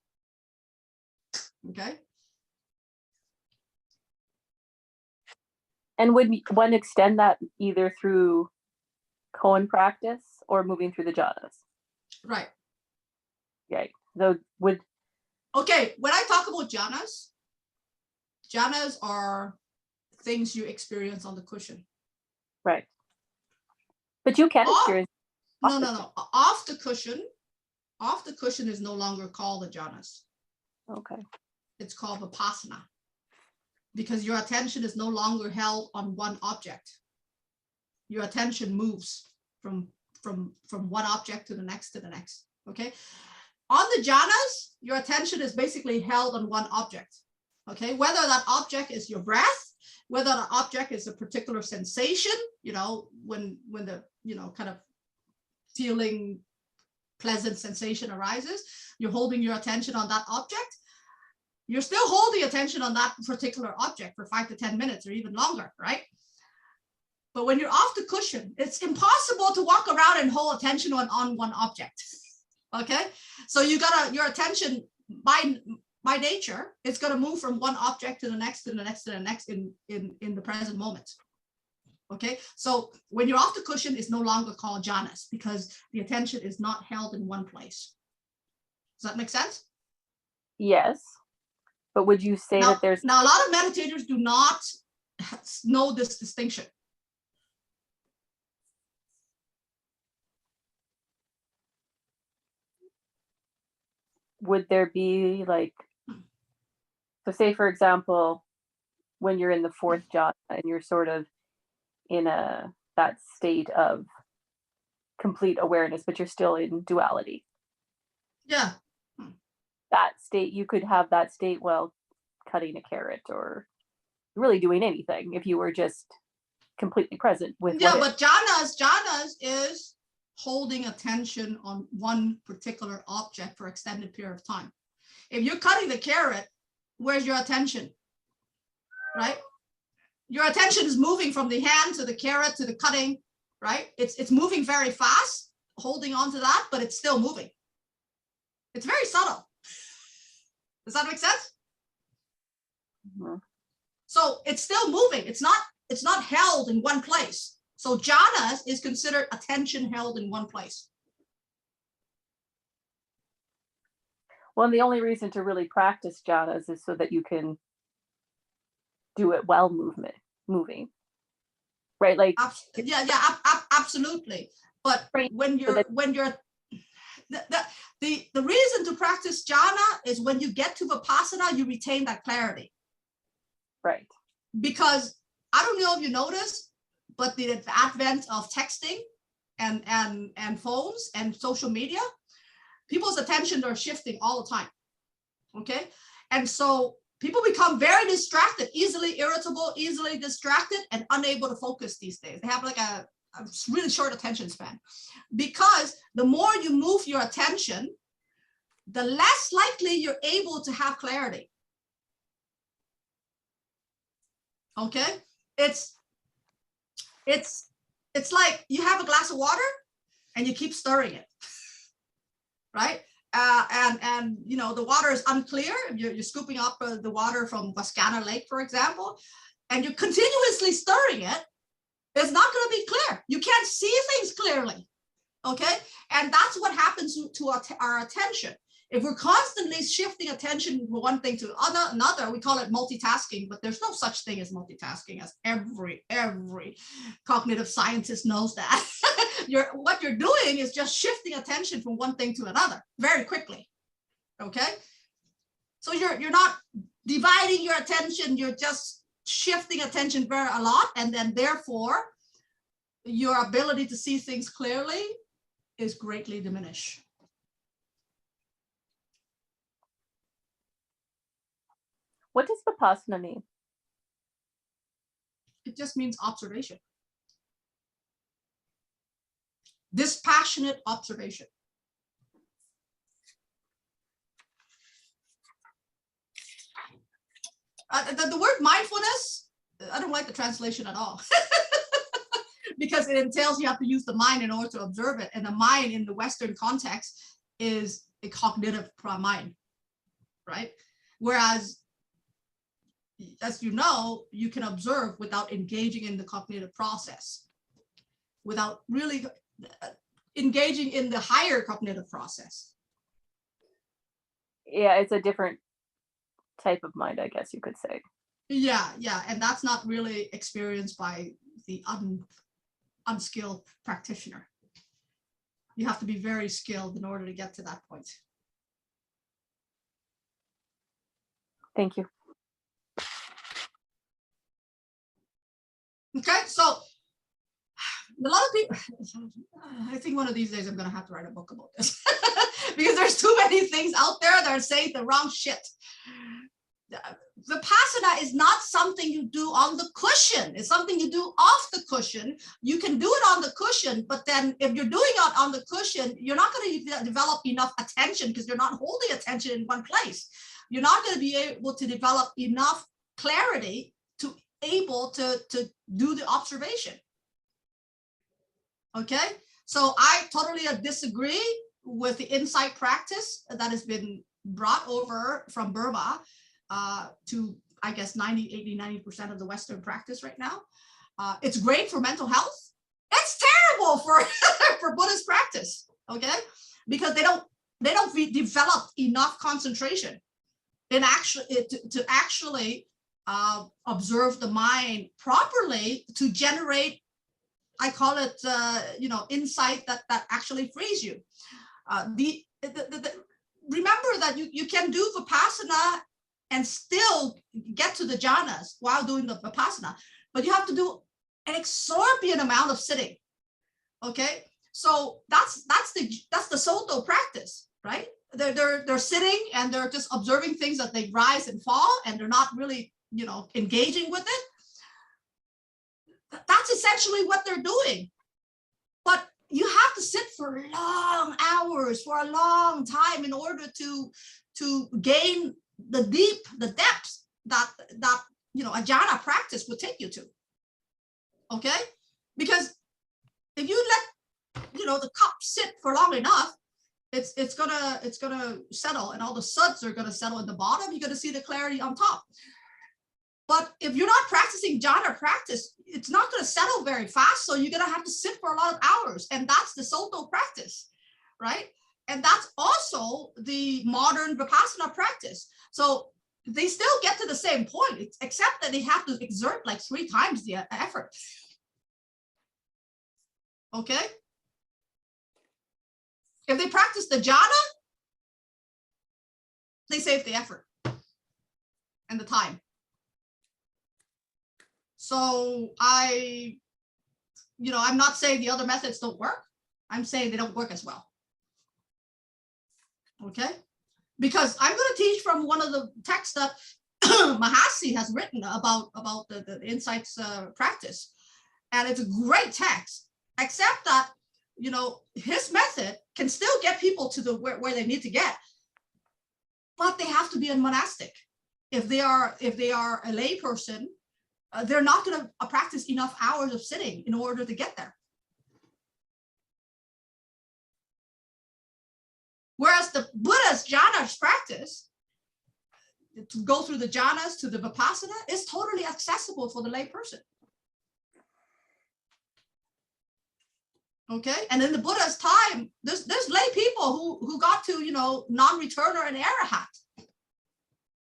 Okay. And would one extend that either through koan practice or moving through the jhanas? Right. Right. So would Okay, when I talk about jhanas are things you experience on the cushion. right. But you can Oh, experience No. Off the cushion is no longer called the jhanas. okay. It's called vipassana, because your attention is no longer held on one object. Your attention moves from one object to the next. Okay. On the jhanas, your attention is basically held on one object. Okay. Whether that object is your breath, whether the object is a particular sensation, when the, kind of feeling pleasant sensation arises, you're holding your attention on that object. You're still holding attention on that particular object for 5 to 10 minutes or even longer, right? But when you're off the cushion, it's impossible to walk around and hold attention on one object. Okay, so your attention by nature, it's going to move from one object to the next, to the next, to the next in the present moment. Okay, so when you're off the cushion, it's no longer called jhanas because the attention is not held in one place. Does that make sense? Yes. But would you say that there's Now a lot of meditators do not know this distinction. would there be like, so say for example, when you're in the fourth jhana and you're sort of in that state of complete awareness, but you're still in duality. Yeah. That state, you could have that state while cutting a carrot or really doing anything if you were just completely present with Yeah, what but jhanas is holding attention on one particular object for extended period of time. If you're cutting the carrot, where's your attention? Right? Your attention is moving from the hand to the carrot to the cutting, right? It's moving very fast, holding on to that, but it's still moving. It's very subtle. Does that make sense? Mhm. So it's still moving. It's not held in one place. So jhanas is considered attention held in one place. Well, and the only reason to really practice jhanas is so that you can do it while moving, right? Like, Absolutely. But Right. when So you're that- when you're the reason to practice jhana is when you get to vipassana, you retain that clarity. right. Because I don't know if you noticed, but the advent of texting and phones and social media, people's attention are shifting all the time. Okay. And so people become very distracted, easily irritable, easily distracted, and unable to focus these days. They have like a really short attention span, because the more you move your attention, the less likely you're able to have clarity. Okay. It's like you have a glass of water and you keep stirring it, right? And you know, the water is unclear. You're scooping up the water from Wascana Lake, for example, and you're continuously stirring it. It's not going to be clear. You can't see things clearly. Okay. And that's what happens to our attention. If we're constantly shifting attention from one thing to another, we call it multitasking, but there's no such thing as multitasking, as every cognitive scientist knows that. What you're doing is just shifting attention from one thing to another very quickly. Okay. So you're not dividing your attention, you're just shifting attention a lot, and then therefore your ability to see things clearly is greatly diminished. What does vipassana mean? It just means observation. Dispassionate observation. The word mindfulness, I don't like the translation at all. Because it entails you have to use the mind in order to observe it. And the mind in the Western context is a cognitive mind, right? Whereas, as you know, you can observe without engaging in the cognitive process, without really engaging in the higher cognitive process. Yeah, it's a different type of mind, I guess you could say. Yeah, and that's not really experienced by the unskilled practitioner. You have to be very skilled in order to get to that point. Thank you. Okay, so a lot of people, I think one of these days I'm going to have to write a book about this because there's too many things out there that are saying the wrong shit. Vipassana is not something you do on the cushion. It's something you do off the cushion. You can do it on the cushion, but then if you're doing it on the cushion, you're not going to develop enough attention because you're not holding attention in one place. You're not going to be able to develop enough clarity to able to do the observation. Okay, so I totally disagree with the insight practice that has been brought over from Burma to, I guess, 90% of the Western practice right now. It's great for mental health. It's terrible for for Buddhist practice. Okay, because they don't develop enough concentration in to actually observe the mind properly to generate, I call it, insight that actually frees you. Remember that you can do Vipassana and still get to the jhanas while doing the Vipassana, but you have to do an exorbitant amount of sitting. Okay, so that's the Soto practice, right? They're sitting and they're just observing things as they rise and fall, and they're not really engaging with it. That's essentially what they're doing. But you have to sit for long hours, for a long time, in order to gain the depths that a jhana practice would take you to. Okay, because if you let, the cup sit for long enough, it's gonna settle, and all the suds are gonna settle at the bottom. You're gonna see the clarity on top. But if you're not practicing jhana practice, it's not gonna settle very fast. So you're gonna have to sit for a lot of hours, and that's the Soto practice, right? And that's also the modern Vipassana practice. So they still get to the same point, except that they have to exert like 3 times the effort. Okay? If they practice the jhana, they save the effort and the time. So I'm not saying the other methods don't work. I'm saying they don't work as well. Okay? Because I'm going to teach from one of the texts that Mahasi has written about the insights practice. And it's a great text, except that, his method can still get people to the where they need to get, but they have to be a monastic. If they are a lay person, they're not going to practice enough hours of sitting in order to get there. Whereas the Buddha's jhanas practice, to go through the jhanas to the Vipassana, is totally accessible for the lay person. Okay, and in the Buddha's time, there's lay people who got to, non-returner and arahat.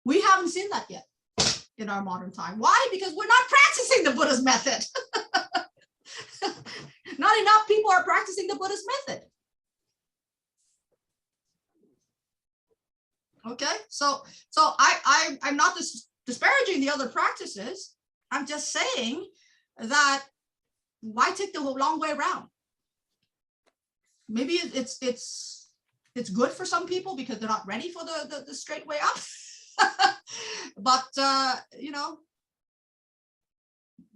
We haven't seen that yet in our modern time. Why? Because we're not practicing the Buddha's method. Not enough people are practicing the Buddha's method. Okay, so I'm not disparaging the other practices. I'm just saying that why take the long way around? Maybe it's good for some people because they're not ready for the straight way up. But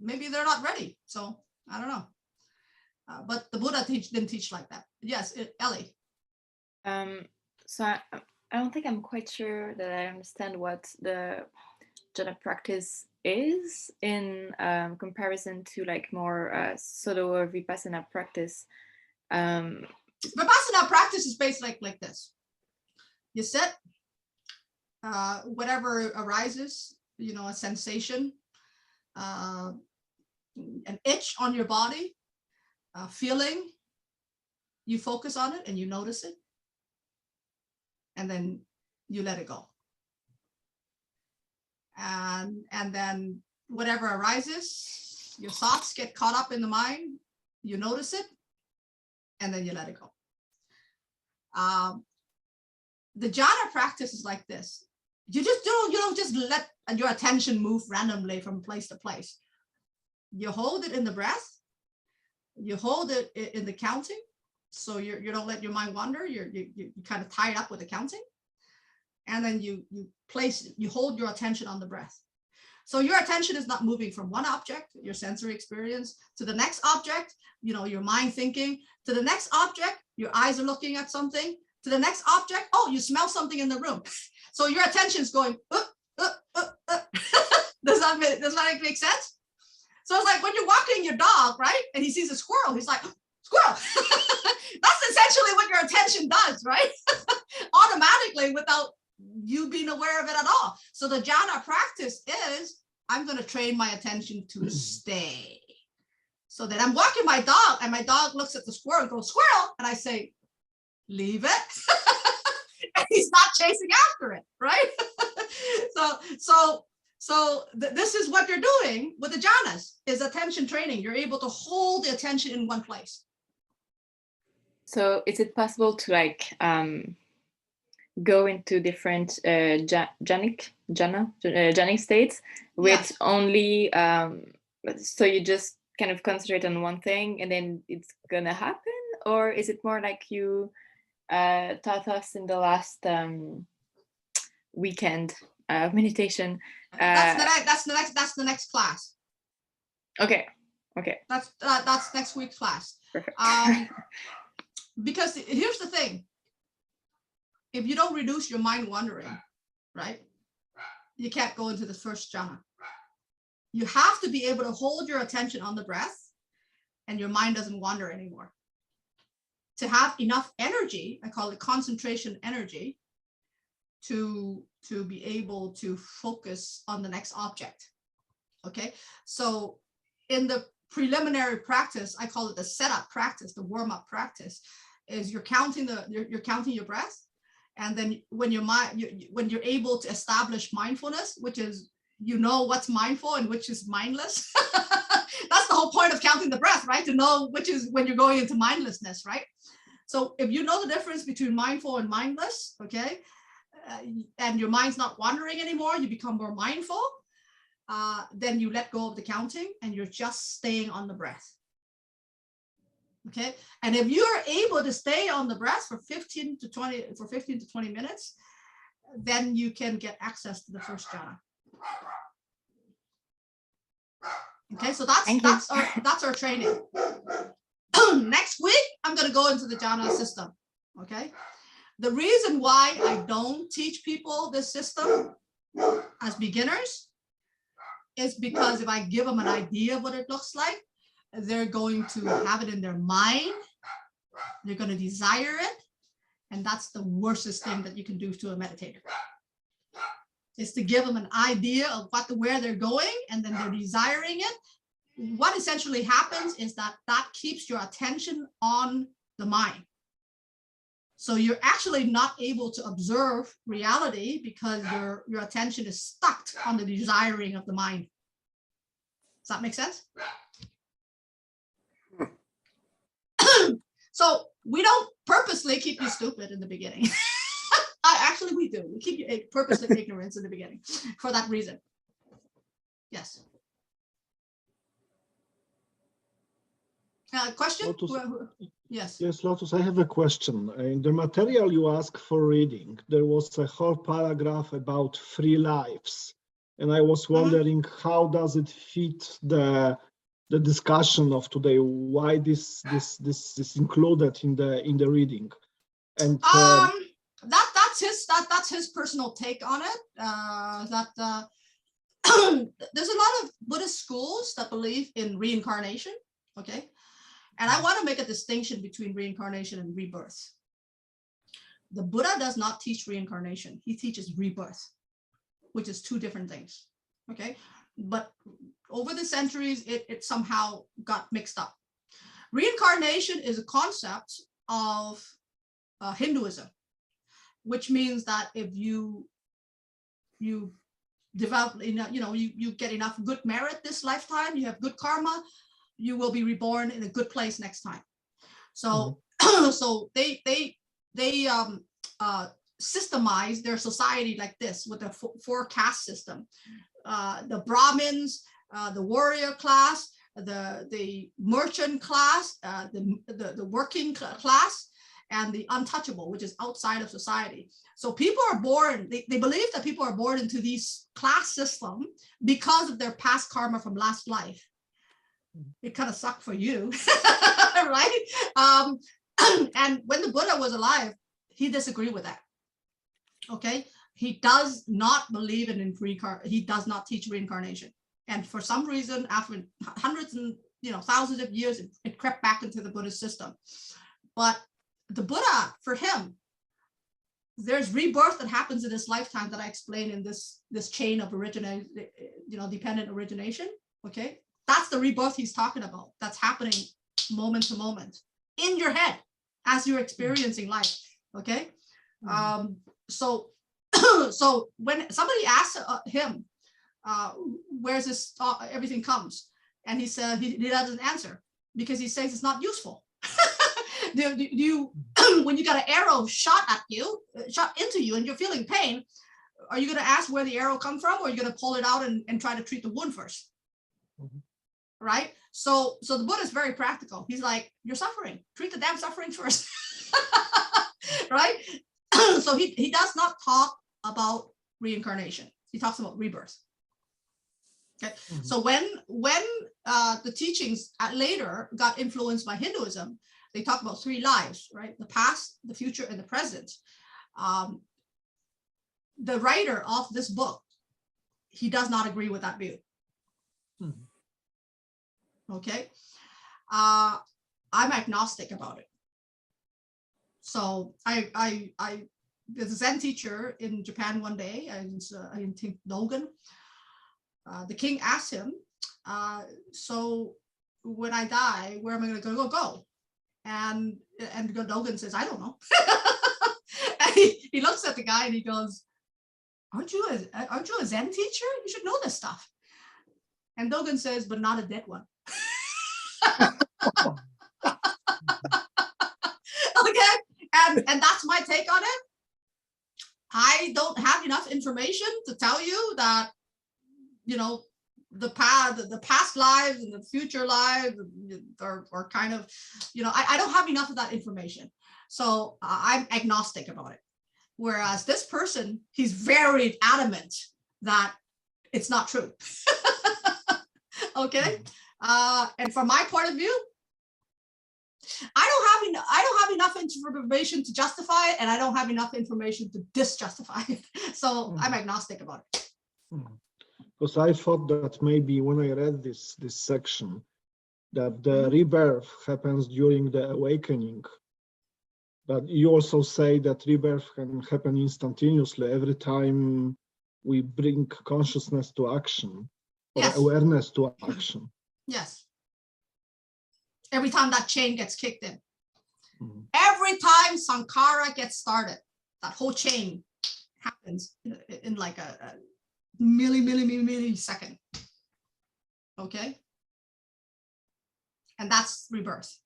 maybe they're not ready. So I don't know. But the Buddha didn't teach like that. Yes, Ellie. So I don't think I'm quite sure that I understand what the jhana practice is in comparison to like more Soto or Vipassana practice. Vipassana practice is based like this. You sit, whatever arises, a sensation, an itch on your body, a feeling, you focus on it and you notice it. And then you let it go. And then whatever arises, your thoughts get caught up in the mind, you notice it, and then you let it go. The jhana practice is like this. You don't just let your attention move randomly from place to place. You hold it in the breath. You hold it in the counting. So you don't let your mind wander. You kind of tie it up with the counting. And then you hold your attention on the breath. So your attention is not moving from one object, your sensory experience, to the next object, your mind thinking, to the next object, your eyes are looking at something, to the next object, oh, you smell something in the room. So your attention is going, Does that make sense? So it's like when you're walking your dog, right? And he sees a squirrel, he's like, squirrel. That's essentially what your attention does, right? Automatically, without you being aware of it at all. So the jhana practice is, I'm going to train my attention to stay. So that I'm walking my dog and my dog looks at the squirrel and goes, squirrel. And I say, leave it. And he's not chasing after it, right? This is what you're doing with the jhanas, is attention training. You're able to hold the attention in one place. So is it possible to go into different jhanic states with Yes. only so you just kind of concentrate on one thing and then it's gonna happen? Or is it more like you taught us in the last weekend of meditation? That's the next class. Okay. That's next week's class. Perfect. Because here's the thing. If you don't reduce your mind wandering, right, you can't go into the first jhana. You have to be able to hold your attention on the breath and your mind doesn't wander anymore. To have enough energy, I call it concentration energy, to be able to focus on the next object. Okay, so in the preliminary practice, I call it the setup practice, the warm-up practice, is you're counting your breath, and then when your mind, when you're able to establish mindfulness, which is what's mindful and which is mindless. That's the whole point of counting the breath, right? To know which is when you're going into mindlessness, right? So if you know the difference between mindful and mindless, okay, and your mind's not wandering anymore, you become more mindful, then you let go of the counting and you're just staying on the breath. Okay, and if you're able to stay on the breath for 15 to 20 minutes, then you can get access to the first jhana. Okay, so that's our training. Next week, I'm going to go into the jhana system. Okay, the reason why I don't teach people this system as beginners is because if I give them an idea of what it looks like, they're going to have it in their mind. They're going to desire it, and that's the worstest thing that you can do to a meditator. Is to give them an idea of where they're going, and then they're desiring it. What essentially happens is that keeps your attention on the mind. So you're actually not able to observe reality because your attention is stuck on the desiring of the mind. Does that make sense? So we don't purposely keep you stupid in the beginning. Actually, we do. We keep you purposely ignorance in the beginning for that reason. Yes. Question? Yes. Yes, Lotus, I have a question. In the material you ask for reading, there was a whole paragraph about 3 lives. And I was wondering, how does it fit the discussion of today? Why this is included in the reading? And that's his personal take on it. There's a lot of Buddhist schools that believe in reincarnation. Okay. And I want to make a distinction between reincarnation and rebirth. The Buddha does not teach reincarnation. He teaches rebirth, which is 2 different things. Okay. But over the centuries, it somehow got mixed up. Reincarnation is a concept of Hinduism, which means that if you develop, you get enough good merit this lifetime, you have good karma, you will be reborn in a good place next time. So, so they systemize their society like this with a 4 caste system. The Brahmins, the warrior class, the merchant class, the working class, and the untouchable, which is outside of society. So people are born, they believe that people are born into these class system because of their past karma from last life. It kind of sucked for you, right? And when the Buddha was alive, he disagreed with that. Okay, he does not believe in he does not teach reincarnation. And for some reason, after hundreds and thousands of years, it crept back into the Buddhist system. But the Buddha, for him, there's rebirth that happens in this lifetime that I explain in this chain of dependent origination. Okay, that's the rebirth he's talking about. That's happening moment to moment in your head as you're experiencing life. Okay, so when somebody asks him, where's this everything comes, and he said he doesn't answer because he says it's not useful. do you when you got an arrow shot into you and you're feeling pain, are you going to ask where the arrow come from, or are you going to pull it out and try to treat the wound first? Right? So the Buddha is very practical. He's like, you're suffering, treat the damn suffering first. Right? So he does not talk about reincarnation. He talks about rebirth. Okay. So when the teachings later got influenced by Hinduism, they talk about 3 lives, right? The past, the future, and the present. The writer of this book, he does not agree with that view. Okay. I'm agnostic about it. So there's a Zen teacher in Japan one day, and I think Dogen. The king asked him, so when I die, where am I going to go? And Dogen says, I don't know. And he looks at the guy and he goes, aren't you a Zen teacher? You should know this stuff. And Dogen says, but not a dead one. Okay, and that's my take on it. I don't have enough information to tell you that, you know, the past lives and the future lives are kind of, you know, I don't have enough of that information. So I'm agnostic about it. Whereas this person, he's very adamant that it's not true. Okay. And from my point of view, I don't have enough information to justify it, and I don't have enough information to disjustify it. So I'm agnostic about it. Because I thought that maybe when I read this section, that the rebirth happens during the awakening. But you also say that rebirth can happen instantaneously every time we bring consciousness to action, or Yes. awareness to action. Yes. Every time that chain gets kicked in. Every time Sankara gets started, that whole chain happens in like a millisecond. Okay. And that's rebirth.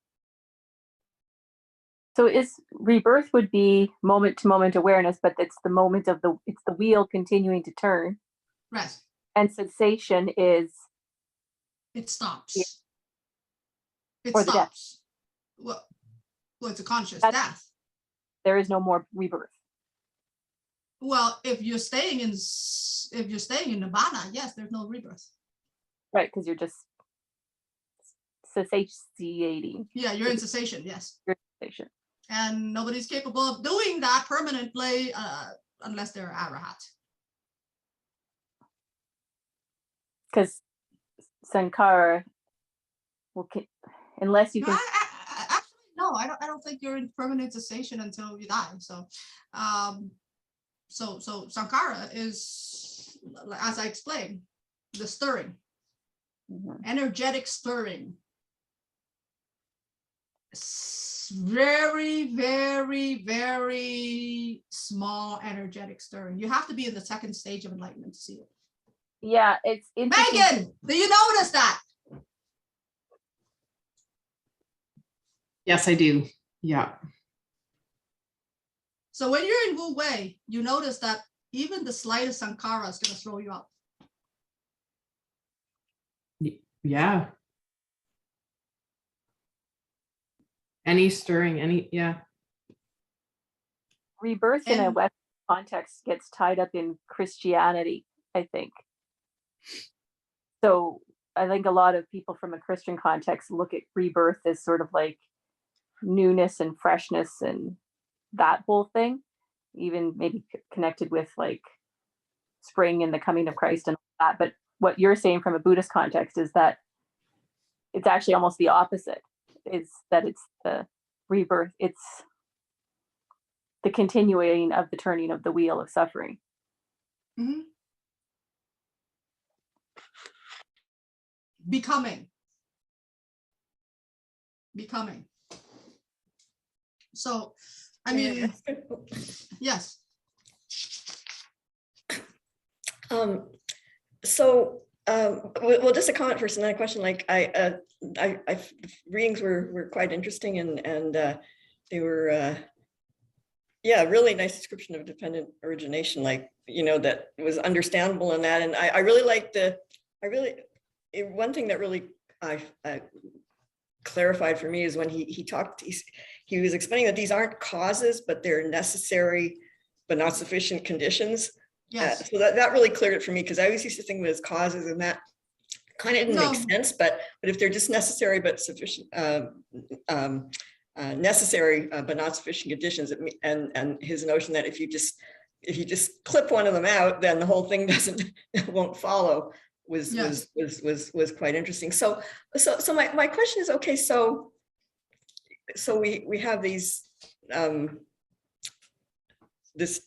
So is rebirth would be moment to moment awareness, but it's the moment of it's the wheel continuing to turn. Right. And cessation is It stops. Yeah. It Or the death. stops. Well, it's a conscious That's- death. there is no more rebirth. Well, if you're staying in Nirvana, yes, there's no rebirth. Right, because you're just satiating. Yeah, you're in cessation, yes. Your cessation. And nobody's capable of doing that permanently unless they're arahat. Because Sankara will, unless you No, can. actually, no, I don't think you're in permanent cessation until you die. So, so Sankara is, as I explained, the stirring, energetic stirring. Very, very, very small energetic stirring. You have to be in the second stage of enlightenment to see it. Yeah, it's interesting. Megan, do you notice that? Yes, I do. Yeah. So when you're in Wu Wei, you notice that even the slightest Sankara is going to throw you up. Yeah. Any stirring, yeah. Rebirth in a And- Western context gets tied up in Christianity, I think. So I think a lot of people from a Christian context look at rebirth as sort of like newness and freshness and that whole thing, even maybe connected with like spring and the coming of Christ and all that. But what you're saying from a Buddhist context is that it's actually almost the opposite, is that it's the rebirth, it's the continuing of the turning of the wheel of suffering. Mhm. Becoming. So, I mean, yes. Well, just a comment first, and then a question. Like readings were quite interesting, and they were, yeah, really nice description of dependent origination. Like, you know, that was understandable in that, and I really liked one thing that really clarified for me is when he was explaining that these aren't causes, but they're necessary but not sufficient conditions. Yes. So that really cleared it for me, because I always used to think of it as causes, and that kind of didn't make sense. But if they're just necessary but sufficient, necessary but not sufficient conditions, and his notion that if you just clip one of them out, then the whole thing won't follow, was Yes. was quite interesting. So my question is, okay, so we have these this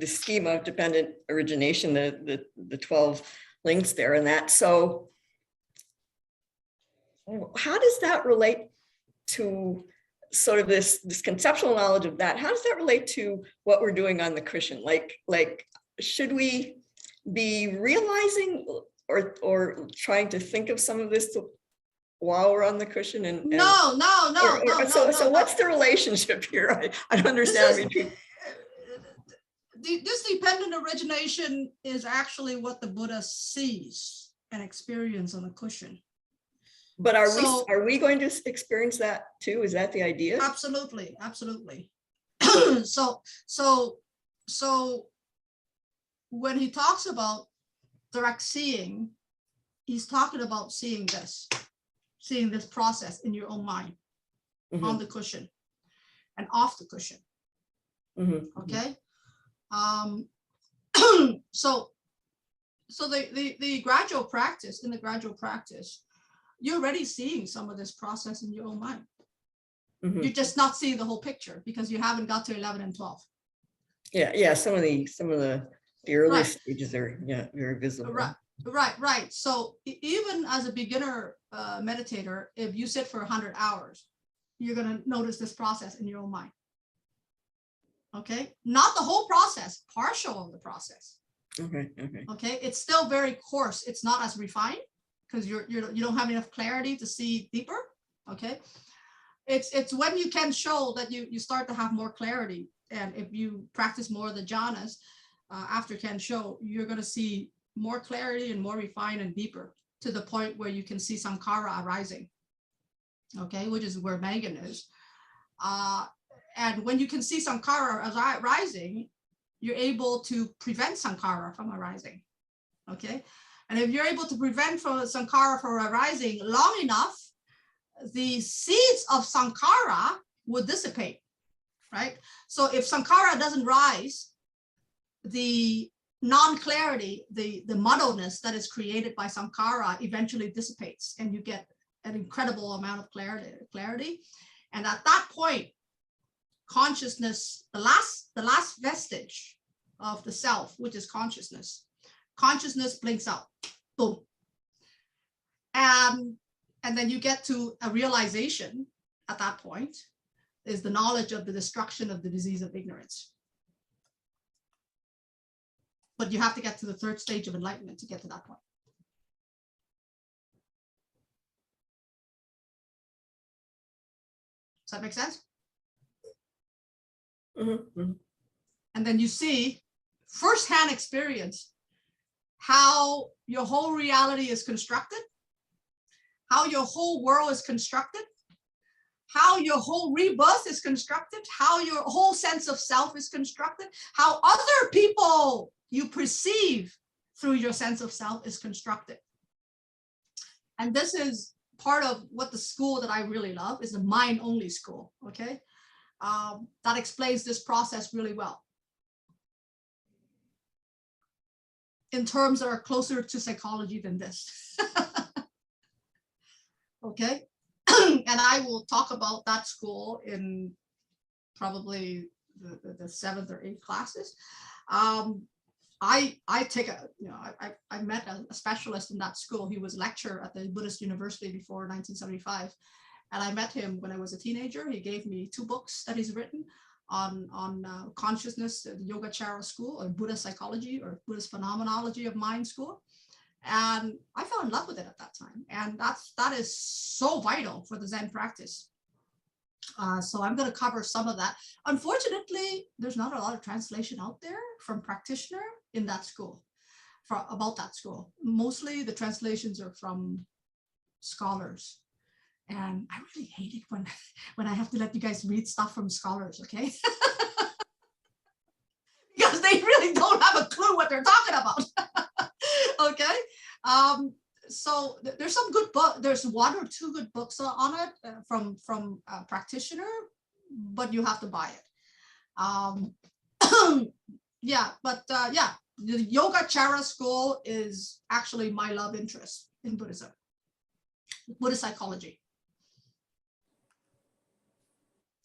schema of dependent origination, the 12 links there and that. So how does that relate to sort of this conceptual knowledge of that? How does that relate to what we're doing on the cushion? Like should we be realizing or trying to think of some of this while we're on the cushion? And No. So what's the relationship here? I don't understand between. This dependent origination is actually what the Buddha sees and experience on the cushion. But are So- we going to experience that too? Is that the idea? Absolutely. So when he talks about direct seeing, he's talking about seeing this process in your own mind, on the cushion and off the cushion. Okay. So the gradual practice, in the gradual practice, you're already seeing some of this process in your own mind. You're just not seeing the whole picture because you haven't got to 11 and 12. Yeah. Some of the early Right. stages are very visible. Right. So even as a beginner meditator, if you sit for 100 hours, you're going to notice this process in your own mind. Okay, not the whole process, partial of the process. Okay, it's still very coarse. It's not as refined because you don't have enough clarity to see deeper. Okay, it's when you can show that you start to have more clarity, and if you practice more of the jhanas after can show, you're going to see more clarity and more refined and deeper to the point where you can see sankhara arising. Okay, which is where Megan is. And when you can see sankhara arising, you're able to prevent sankhara from arising. Okay, and if you're able to prevent sankhara from arising long enough, the seeds of sankhara will dissipate, right? So if sankhara doesn't rise, the non-clarity, the muddleness that is created by sankhara eventually dissipates, and you get an incredible amount of clarity. And at that point, consciousness, the last vestige of the self, which is consciousness blinks out, boom. And then you get to a realization at that point, is the knowledge of the destruction of the disease of ignorance. But you have to get to the third stage of enlightenment to get to that point. Does that make sense? And then you see firsthand experience how your whole reality is constructed, how your whole world is constructed, how your whole rebirth is constructed, how your whole sense of self is constructed, how other people you perceive through your sense of self is constructed. And this is part of what the school that I really love is the mind-only school, okay? That explains this process really well. In terms that are closer to psychology than this. Okay, and I will talk about that school in probably the 7th or 8th classes. I take I met a specialist in that school. He was a lecturer at the Buddhist University before 1975. And I met him when I was a teenager. He gave me 2 books that he's written on consciousness, the Yogacara school, or Buddhist psychology, or Buddhist phenomenology of mind school. And I fell in love with it at that time. And that is so vital for the Zen practice. So I'm going to cover some of that. Unfortunately, there's not a lot of translation out there from practitioner in that school, about that school. Mostly the translations are from scholars. And I really hate it when I have to let you guys read stuff from scholars, okay? Because they really don't have a clue what they're talking about. Okay. So there's some good book. There's 1 or 2 good books on it from a practitioner, but you have to buy it. Yeah, but yeah, The Yogacara school is actually my love interest in Buddhism, Buddhist psychology.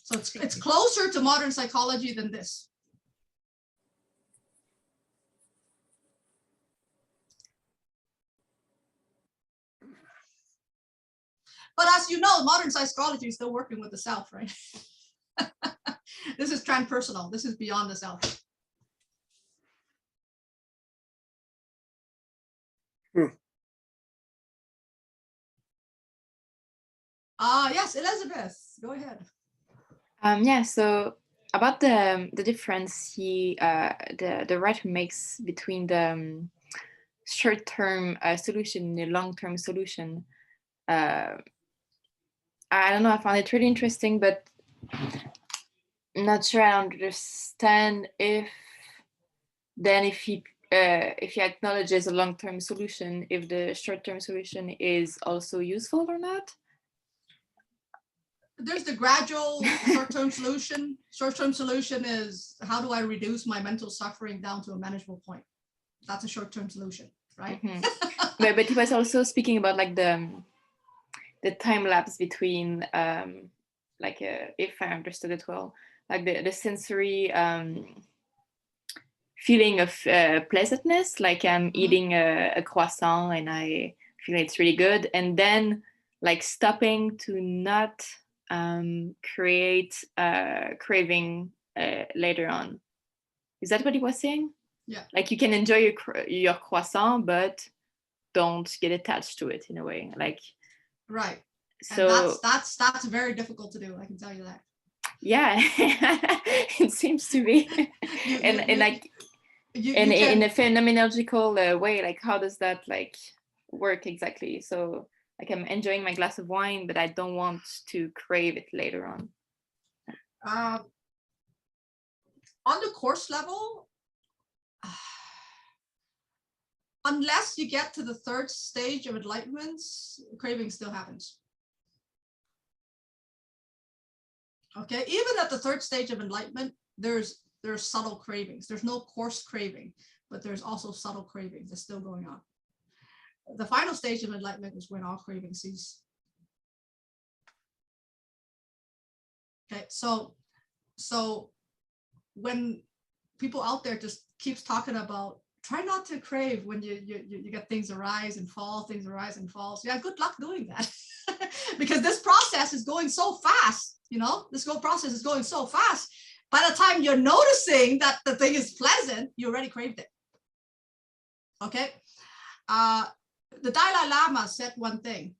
So it's closer to modern psychology than this. But as you know, modern psychology is still working with the self, right? This is transpersonal. This is beyond the self. Yes, Elizabeth, go ahead. Yeah, so about the difference the writer makes between the short-term solution and the long-term solution. I don't know, I found it really interesting, but I'm not sure I understand if he acknowledges a long-term solution, if the short-term solution is also useful or not. There's the gradual short-term solution. Short-term solution is, how do I reduce my mental suffering down to a manageable point? That's a short-term solution, right? Mm-hmm. but he was also speaking about like the time lapse between if I understood it well, like the sensory feeling of pleasantness, like I'm eating a croissant and I feel it's really good, and then like stopping to not create craving later on. Is that what he was saying? Yeah. Like you can enjoy your croissant, but don't get attached to it in a way. Like. Right. So and that's very difficult to do. I can tell you that. Yeah, it seems to be. In a phenomenological way, like how does that like work exactly? So like I'm enjoying my glass of wine, but I don't want to crave it later on. On the course level, unless you get to the third stage of enlightenment, craving still happens. Okay, even at the third stage of enlightenment, there's subtle cravings. There's no coarse craving, but there's also subtle cravings that's still going on. The final stage of enlightenment is when all craving cease. Okay, so when people out there just keeps talking about try not to crave when you get things arise and fall, things arise and fall. So yeah, good luck doing that. Because this process is going so fast, you know, this whole process is going so fast. By the time you're noticing that the thing is pleasant, you already craved it. Okay. The Dalai Lama said one thing: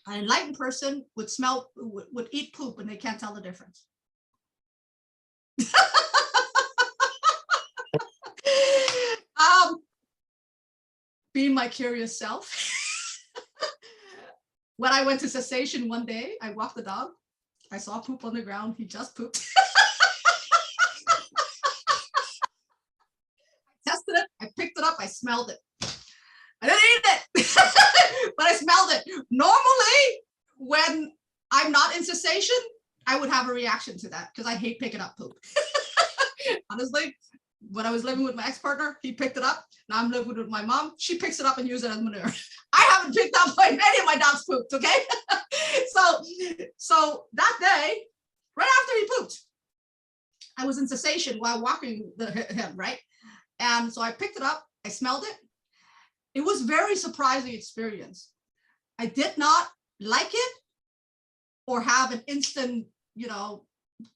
an enlightened person would eat poop and they can't tell the difference. Being my curious self. When I went to cessation one day, I walked the dog. I saw poop on the ground. He just pooped. I tested it. I picked it up. I smelled it. I didn't eat it, but I smelled it. Normally, when I'm not in cessation, I would have a reaction to that because I hate picking up poop. Honestly, when I was living with my ex-partner, he picked it up. Now I'm living with my mom. She picks it up and uses it as manure. I haven't picked up any of my dog's poop, okay? So that day, right after he pooped, I was in cessation while walking him, right? And so I picked it up. I smelled it. It was a very surprising experience. I did not like it or have an instant,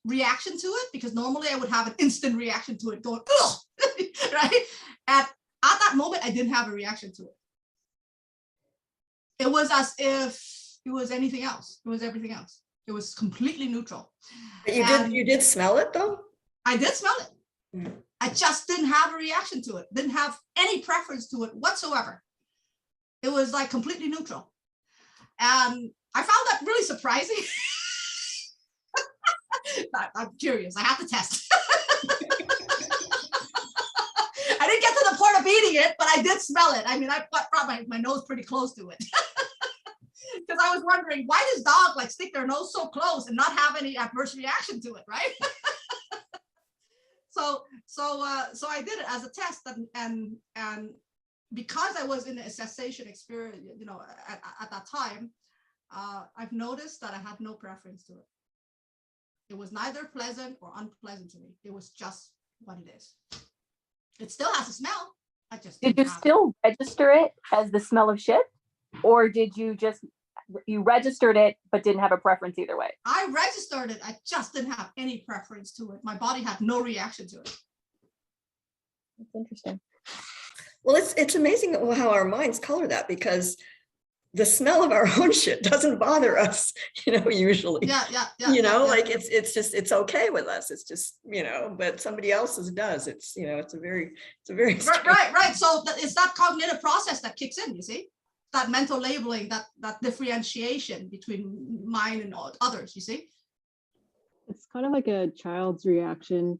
reaction to it, because normally I would have an instant reaction to it going, ugh, right? At that moment, I didn't have a reaction to it. It was as if it was anything else. It was everything else. It was completely neutral. But you did smell it though? I did smell it. Mm. I just didn't have a reaction to it. Didn't have any preference to it whatsoever. It was like completely neutral. And I found that really surprising. I'm curious. I have to test. I didn't get to the point of eating it, but I did smell it. I mean, I brought my nose pretty close to it. Because I was wondering, why does dogs like stick their nose so close and not have any adverse reaction to it, right? So I did it as a test, and because I was in a cessation experience, at that time, I've noticed that I had no preference to it. It was neither pleasant or unpleasant to me. It was just what it is. It still has a smell. I just Did you didn't have it. still register it as the smell of shit? Or did you registered it but didn't have a preference either way? I registered it. I just didn't have any preference to it. My body had no reaction to it. That's interesting. Well, it's amazing how our minds color that, because the smell of our own shit doesn't bother us, usually. Yeah. Like it's okay with us. It's just, but somebody else's does. It's a very Right. So it's that cognitive process that kicks in, you see, that mental labeling, that differentiation between mine and others, you see. It's kind of like a child's reaction.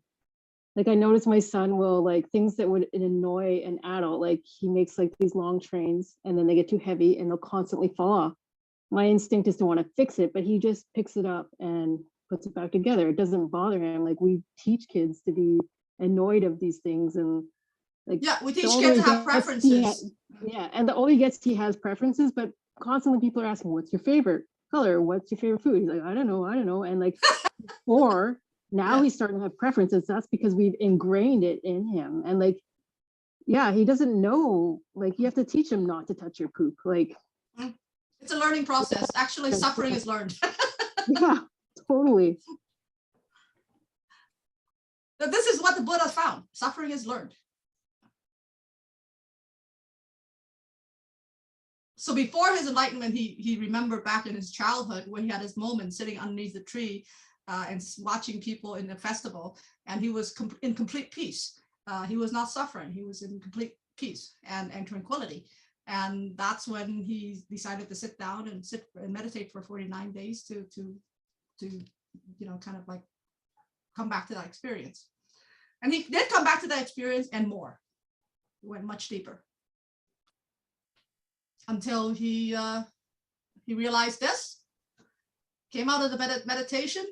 Like I notice my son will, like, things that would annoy an adult, like he makes like these long trains and then they get too heavy and they'll constantly fall off. My instinct is to want to fix it, but he just picks it up and puts it back together. It doesn't bother him. Like we teach kids to be annoyed of these things, and like, Yeah, we teach the older kids he to have gets, preferences. and the older he gets, he has preferences, but constantly people are asking, what's your favorite color? What's your favorite food? He's like, I don't know. And like, or now Yeah. he's starting to have preferences. That's because we've ingrained it in him. And like, yeah, he doesn't know, like you have to teach him not to touch your poop. Like, It's a learning process. Actually, suffering is learned. yeah, totally. But this is what the Buddha found. Suffering is learned. So before his enlightenment, he remembered back in his childhood when he had his moment sitting underneath the tree and watching people in the festival, and he was in complete peace. He was not suffering. He was in complete peace and tranquility. And that's when he decided to sit down and meditate for 49 days to kind of like come back to that experience. And he did come back to that experience and more. He went much deeper until he realized this, came out of the meditation,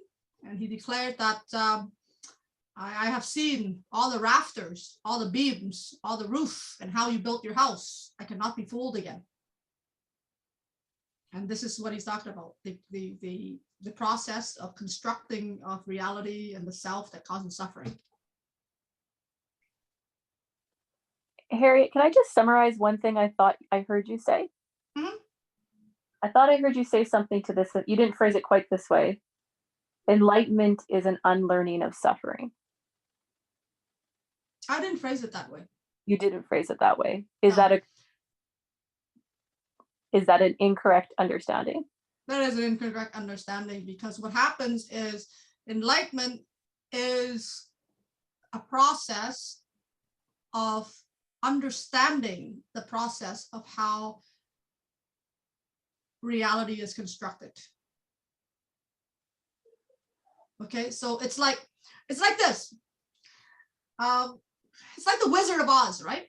and he declared that I have seen all the rafters, all the beams, all the roof, and how you built your house. I cannot be fooled again. And this is what he's talking about, the process of constructing of reality and the self that causes suffering. Harriet, can I just summarize one thing I thought I heard you say? Mhm. I thought I heard you say something to this, that you didn't phrase it quite this way. Enlightenment is an unlearning of suffering. I didn't phrase it that way. You didn't phrase it that way. Is No. that an incorrect understanding? That is an incorrect understanding, because what happens is enlightenment is a process of understanding the process of how reality is constructed. Okay, so it's like this. It's like the Wizard of Oz, right?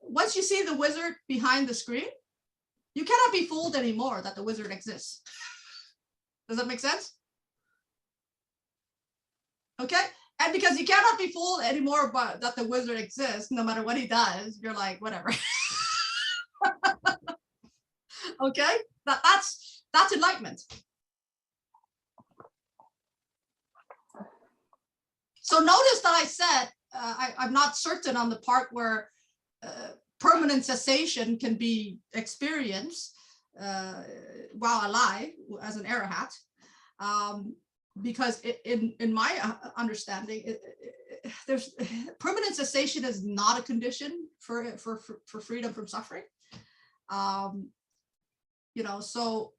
Once you see the wizard behind the screen, you cannot be fooled anymore that the wizard exists. Does that make sense? Okay, and because you cannot be fooled anymore but that the wizard exists, no matter what he does, you're like, whatever. Okay, that's enlightenment. So notice that I said I'm not certain on the part where permanent cessation can be experienced while alive as an arahat, because in my understanding, there's permanent cessation is not a condition for freedom from suffering. So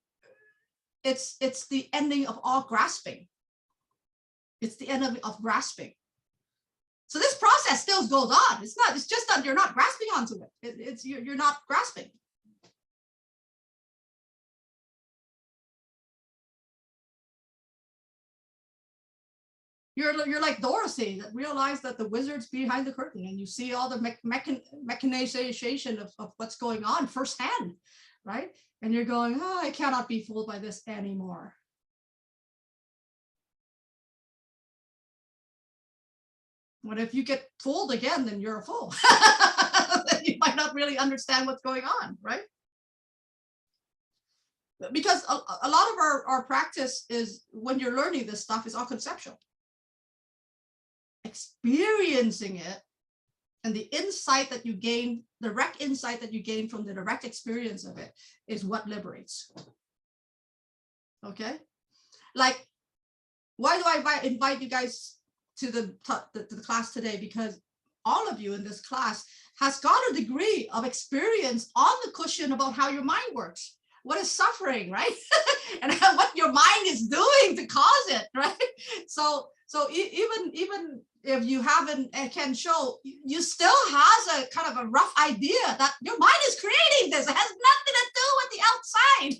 it's the ending of all grasping. It's the end of grasping. So this process still goes on. It's just that you're not grasping onto it. You're not grasping. You're like Dorothy that realized that the wizard's behind the curtain, and you see all the mechanization of what's going on firsthand, right? And you're going, oh, I cannot be fooled by this anymore. What if you get fooled again, then you're a fool. Then you might not really understand what's going on, right? Because a lot of our practice is, when you're learning this stuff, is all conceptual. Experiencing it and the insight that you gain, direct insight that you gain from the direct experience of it, is what liberates. Okay? Like, why do I invite you guys to the class today? Because all of you in this class has got a degree of experience on the cushion about how your mind works, what is suffering, right? And what your mind is doing to cause it, right? So even if you haven't and can show, you still has a kind of a rough idea that your mind is creating this. It has nothing to do with the outside.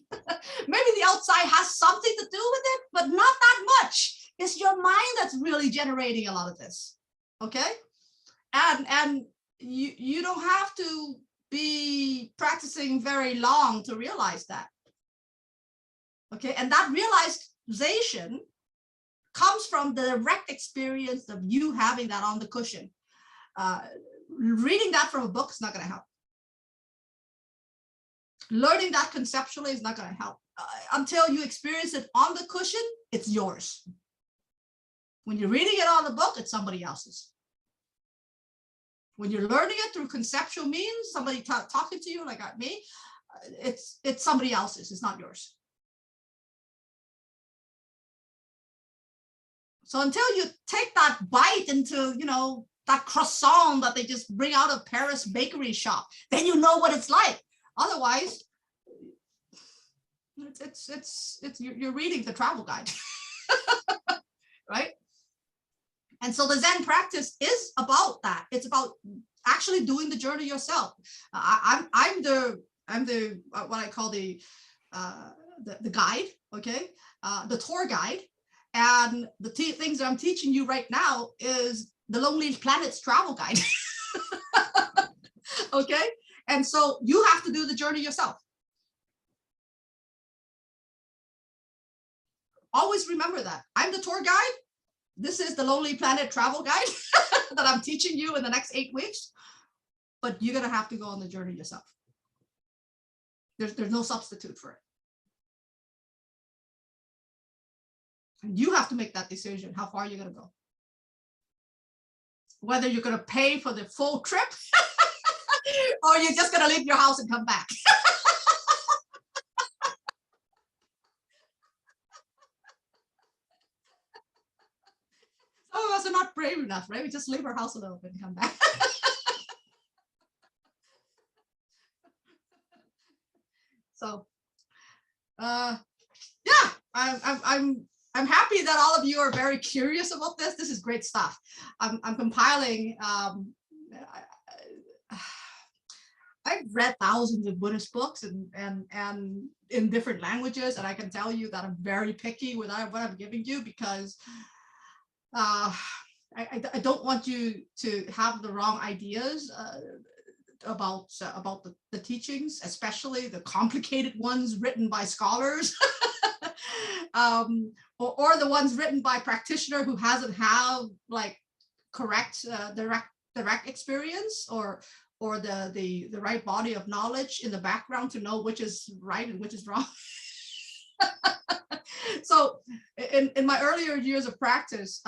Maybe the outside has something to do with it, but not that much. It's your mind that's really generating a lot of this. Okay? And you don't have to be practicing very long to realize that. Okay, and that realization comes from the direct experience of you having that on the cushion. Reading that from a book is not going to help. Learning that conceptually is not going to help. Until you experience it on the cushion, it's yours. When you're reading it on the book, it's somebody else's. When you're learning it through conceptual means, somebody talking to you like me, it's somebody else's, it's not yours. So until you take that bite into, that croissant that they just bring out of Paris bakery shop, then you know what it's like. Otherwise, you're reading the travel guide, right? And so the Zen practice is about that. It's about actually doing the journey yourself. I'm the what I call the guide, okay, the tour guide, and the things that I'm teaching you right now is the Lonely Planet's travel guide. Okay, and so you have to do the journey yourself. Always remember that I'm the tour guide. This is the Lonely Planet travel guide that I'm teaching you in the next 8 weeks, but you're going to have to go on the journey yourself. There's no substitute for it. And you have to make that decision, how far you're going to go. Whether you're going to pay for the full trip or you're just going to leave your house and come back. Some of us are not brave enough, right? We just leave our house a little bit and come back. So, yeah, I'm happy that all of you are very curious about this. This is great stuff. I'm compiling. I've read thousands of Buddhist books and in different languages, and I can tell you that I'm very picky with what I'm giving you, because I don't want you to have the wrong ideas about the teachings, especially the complicated ones written by scholars, or the ones written by practitioner who hasn't have like correct direct experience or the right body of knowledge in the background to know which is right and which is wrong. So in my earlier years of practice,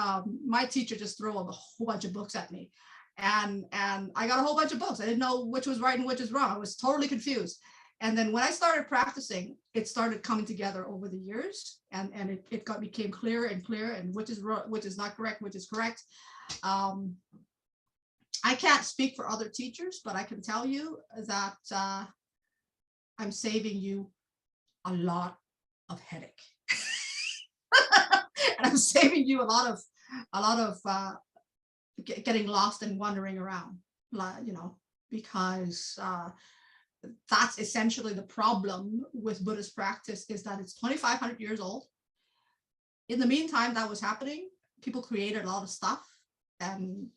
my teacher just threw a whole bunch of books at me, and I got a whole bunch of books. I didn't know which was right and which was wrong. I was totally confused. And then when I started practicing, it started coming together over the years, and it became clearer and clearer, and which is not correct, which is correct. I can't speak for other teachers, but I can tell you that I'm saving you a lot of headache. And I'm saving you a lot of getting lost and wandering around, because that's essentially the problem with Buddhist practice, is that it's 2,500 years old. In the meantime, that was happening. People created a lot of stuff and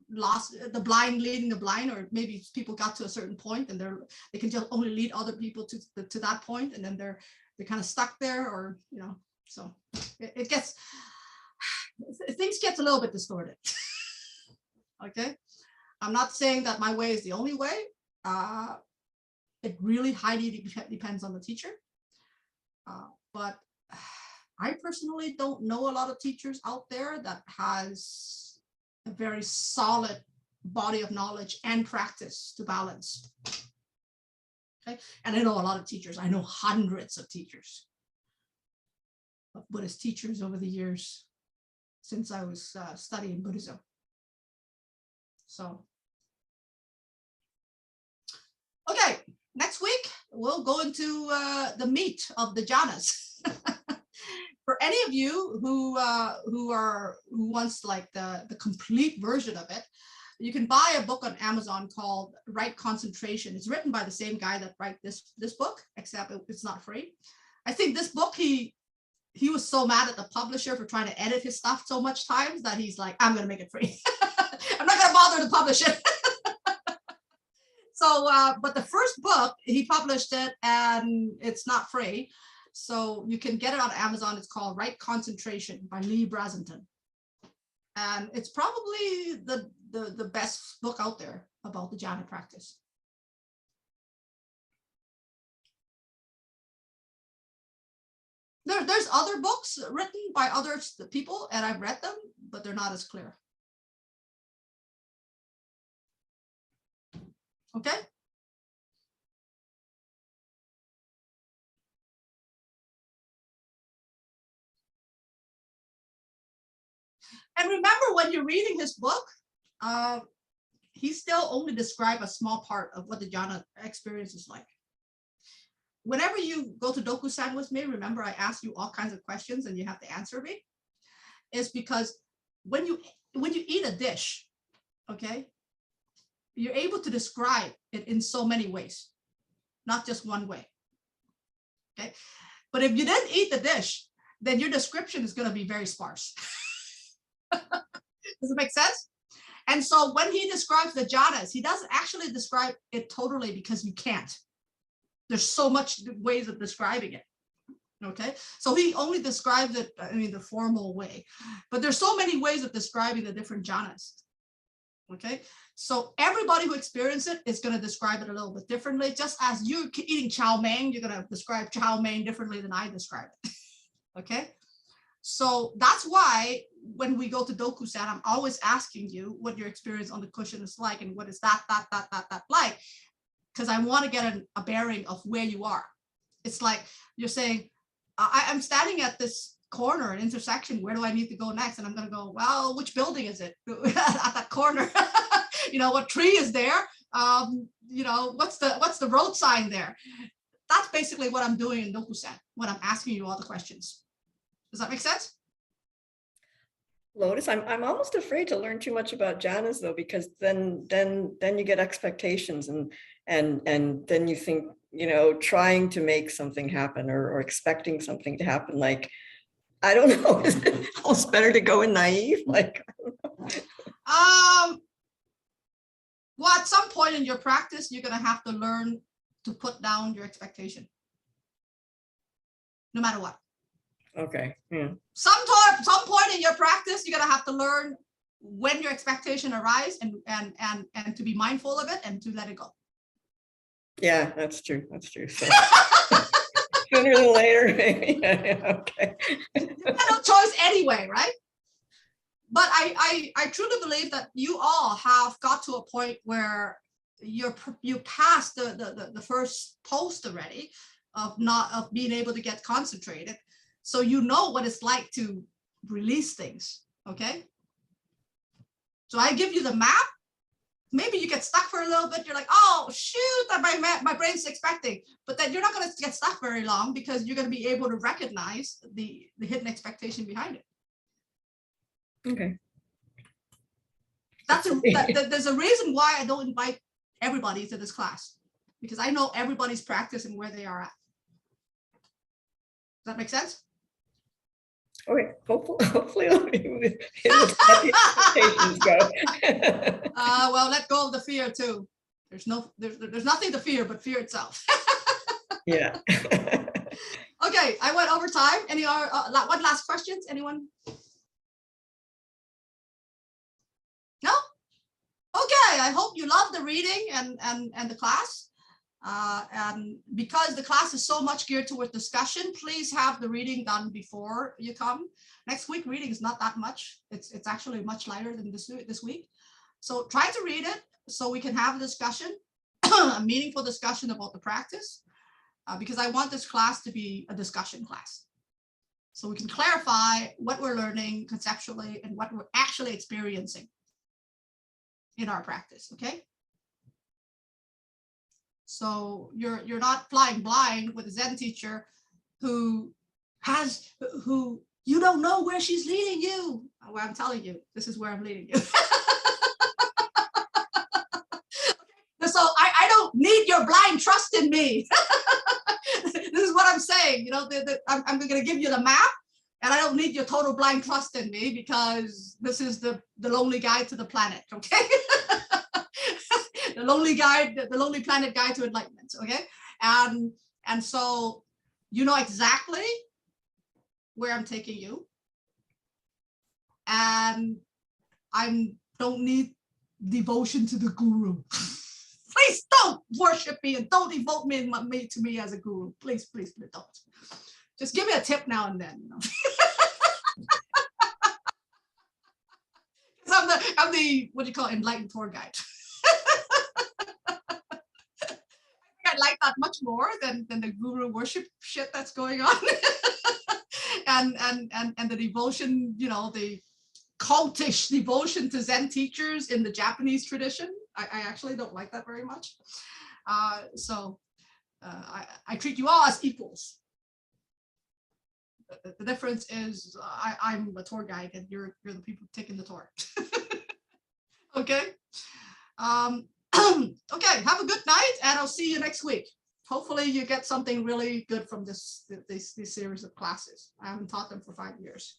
lost the blind leading the blind, or maybe people got to a certain point and they can just only lead other people to that point, and then they're kind of stuck there, or so things gets a little bit distorted. Okay. I'm not saying that my way is the only way. It really highly depends on the teacher. But I personally don't know a lot of teachers out there that has a very solid body of knowledge and practice to balance. Okay. And I know a lot of teachers. I know hundreds of teachers, of Buddhist teachers over the years since I was studying Buddhism. So, okay, next week we'll go into the meat of the jhanas. For any of you who wants like the complete version of it, you can buy a book on Amazon called Right Concentration. It's written by the same guy that wrote this book, except it's not free. I think this book, he was so mad at the publisher for trying to edit his stuff so much times that he's like, I'm going to make it free. I'm not going to bother to publish it. So, but the first book, he published it and it's not free. So you can get it on Amazon. It's called Right Concentration by Lee Brazenton. And it's probably the best book out there about the jhana practice. There's other books written by other people, and I've read them, but they're not as clear. Okay. And remember, when you're reading his book, he still only described a small part of what the jhana experience is like. Whenever you go to Dokusan with me, remember I ask you all kinds of questions and you have to answer me. It's because when you eat a dish, okay, you're able to describe it in so many ways, not just one way. Okay, but if you didn't eat the dish, then your description is going to be very sparse. Does it make sense? And so when he describes the jhanas, he doesn't actually describe it totally because you can't. There's so much ways of describing it. Okay, so he only describes it, I mean, the formal way, but there's so many ways of describing the different jhanas. Okay, so everybody who experiences it is going to describe it a little bit differently. Just as you're eating chow mein, you're going to describe chow mein differently than I describe it. Okay, so that's why when we go to Dokusan, I'm always asking you what your experience on the cushion is like and what is that like, because I want to get a bearing of where you are. It's like you're saying, I'm standing at this corner, an intersection. Where do I need to go next? And I'm going to go, well, which building is it at that corner? You know, what tree is there? You know, what's the road sign there? That's basically what I'm doing in Dokusan when I'm asking you all the questions. Does that make sense? Lotus, I'm almost afraid to learn too much about jhanas though, because then you get expectations and then you think, you know, trying to make something happen or expecting something to happen. Like, I don't know, is it almost better to go in naive? Like, well, at some point in your practice, you're going to have to learn to put down your expectation, no matter what. okay, yeah. Some point in your practice, you're gonna have to learn when your expectation arises and to be mindful of it and to let it go. Yeah, that's true. That's true. So sooner than later, maybe. Yeah, okay. You have no choice anyway, right? But I truly believe that you all have got to a point where you passed the first post already of being able to get concentrated. So you know what it's like to release things, okay? So I give you the map. Maybe you get stuck for a little bit. You're like, oh, shoot, my brain's expecting. But then you're not going to get stuck very long because you're going to be able to recognize the hidden expectation behind it. Okay. There's a reason why I don't invite everybody to this class, because I know everybody's practice and where they are at. Does that make sense? Okay, hopefully the expectations go. Well, let go of the fear too. There's nothing to fear but fear itself. Yeah. Okay, I went over time. Any one last questions? Anyone? No? I hope you love the reading and the class. And because the class is so much geared toward discussion, please have the reading done before you come. Next week reading is not that much. It's actually much lighter than this week. So try to read it so we can have a discussion, a meaningful discussion about the practice, because I want this class to be a discussion class. So we can clarify what we're learning conceptually and what we're actually experiencing in our practice, okay? So you're not flying blind with a Zen teacher who you don't know where she's leading you. Well, I'm telling you, this is where I'm leading you. So I don't need your blind trust in me. This is what I'm saying. You know, I'm going to give you the map, and I don't need your total blind trust in me, because this is the lonely guide to the planet. Okay. The lonely planet guide to enlightenment. Okay. And so you know exactly where I'm taking you, and I don't need devotion to the guru. Please don't worship me and don't devote me to me as a guru. Please, please, please don't. Just give me a tip now and then. You know? I'm the what do you call it, enlightened tour guide. I like that much more than the guru worship shit that's going on. and the devotion, you know, the cultish devotion to Zen teachers in the Japanese tradition. I actually don't like that very much. So I treat you all as equals. The difference is I'm a tour guide and you're the people taking the tour. Okay. Okay, have a good night, and I'll see you next week. Hopefully you get something really good from this series of classes. I haven't taught them for 5 years.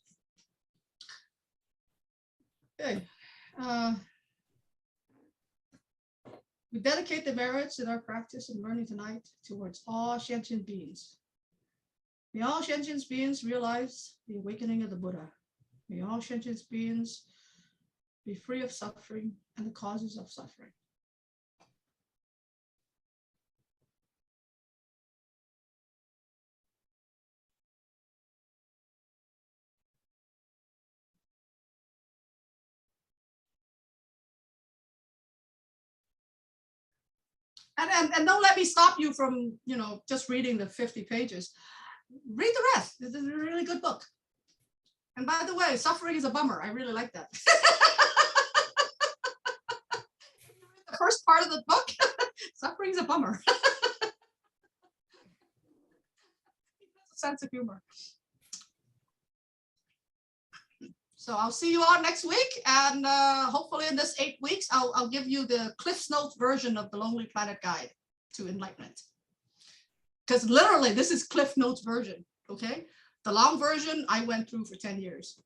Okay. We dedicate the merits in our practice and learning tonight towards all sentient beings. May all sentient beings realize the awakening of the Buddha. May all sentient beings be free of suffering and the causes of suffering. And don't let me stop you from, you know, just reading the 50 pages. Read the rest. This is a really good book. And by the way, suffering is a bummer. I really like that. The first part of the book, suffering is a bummer. Sense of humor. So I'll see you all next week, and hopefully in this 8 weeks, I'll give you the Cliff's Notes version of the Lonely Planet Guide to Enlightenment. Because literally, this is Cliff Notes version, okay? The long version I went through for 10 years.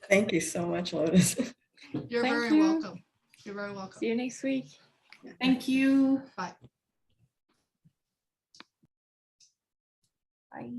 Thank you so much, Lotus. You're Thank very you. welcome. You're very welcome. See you next week. Thank you. Bye. Bye.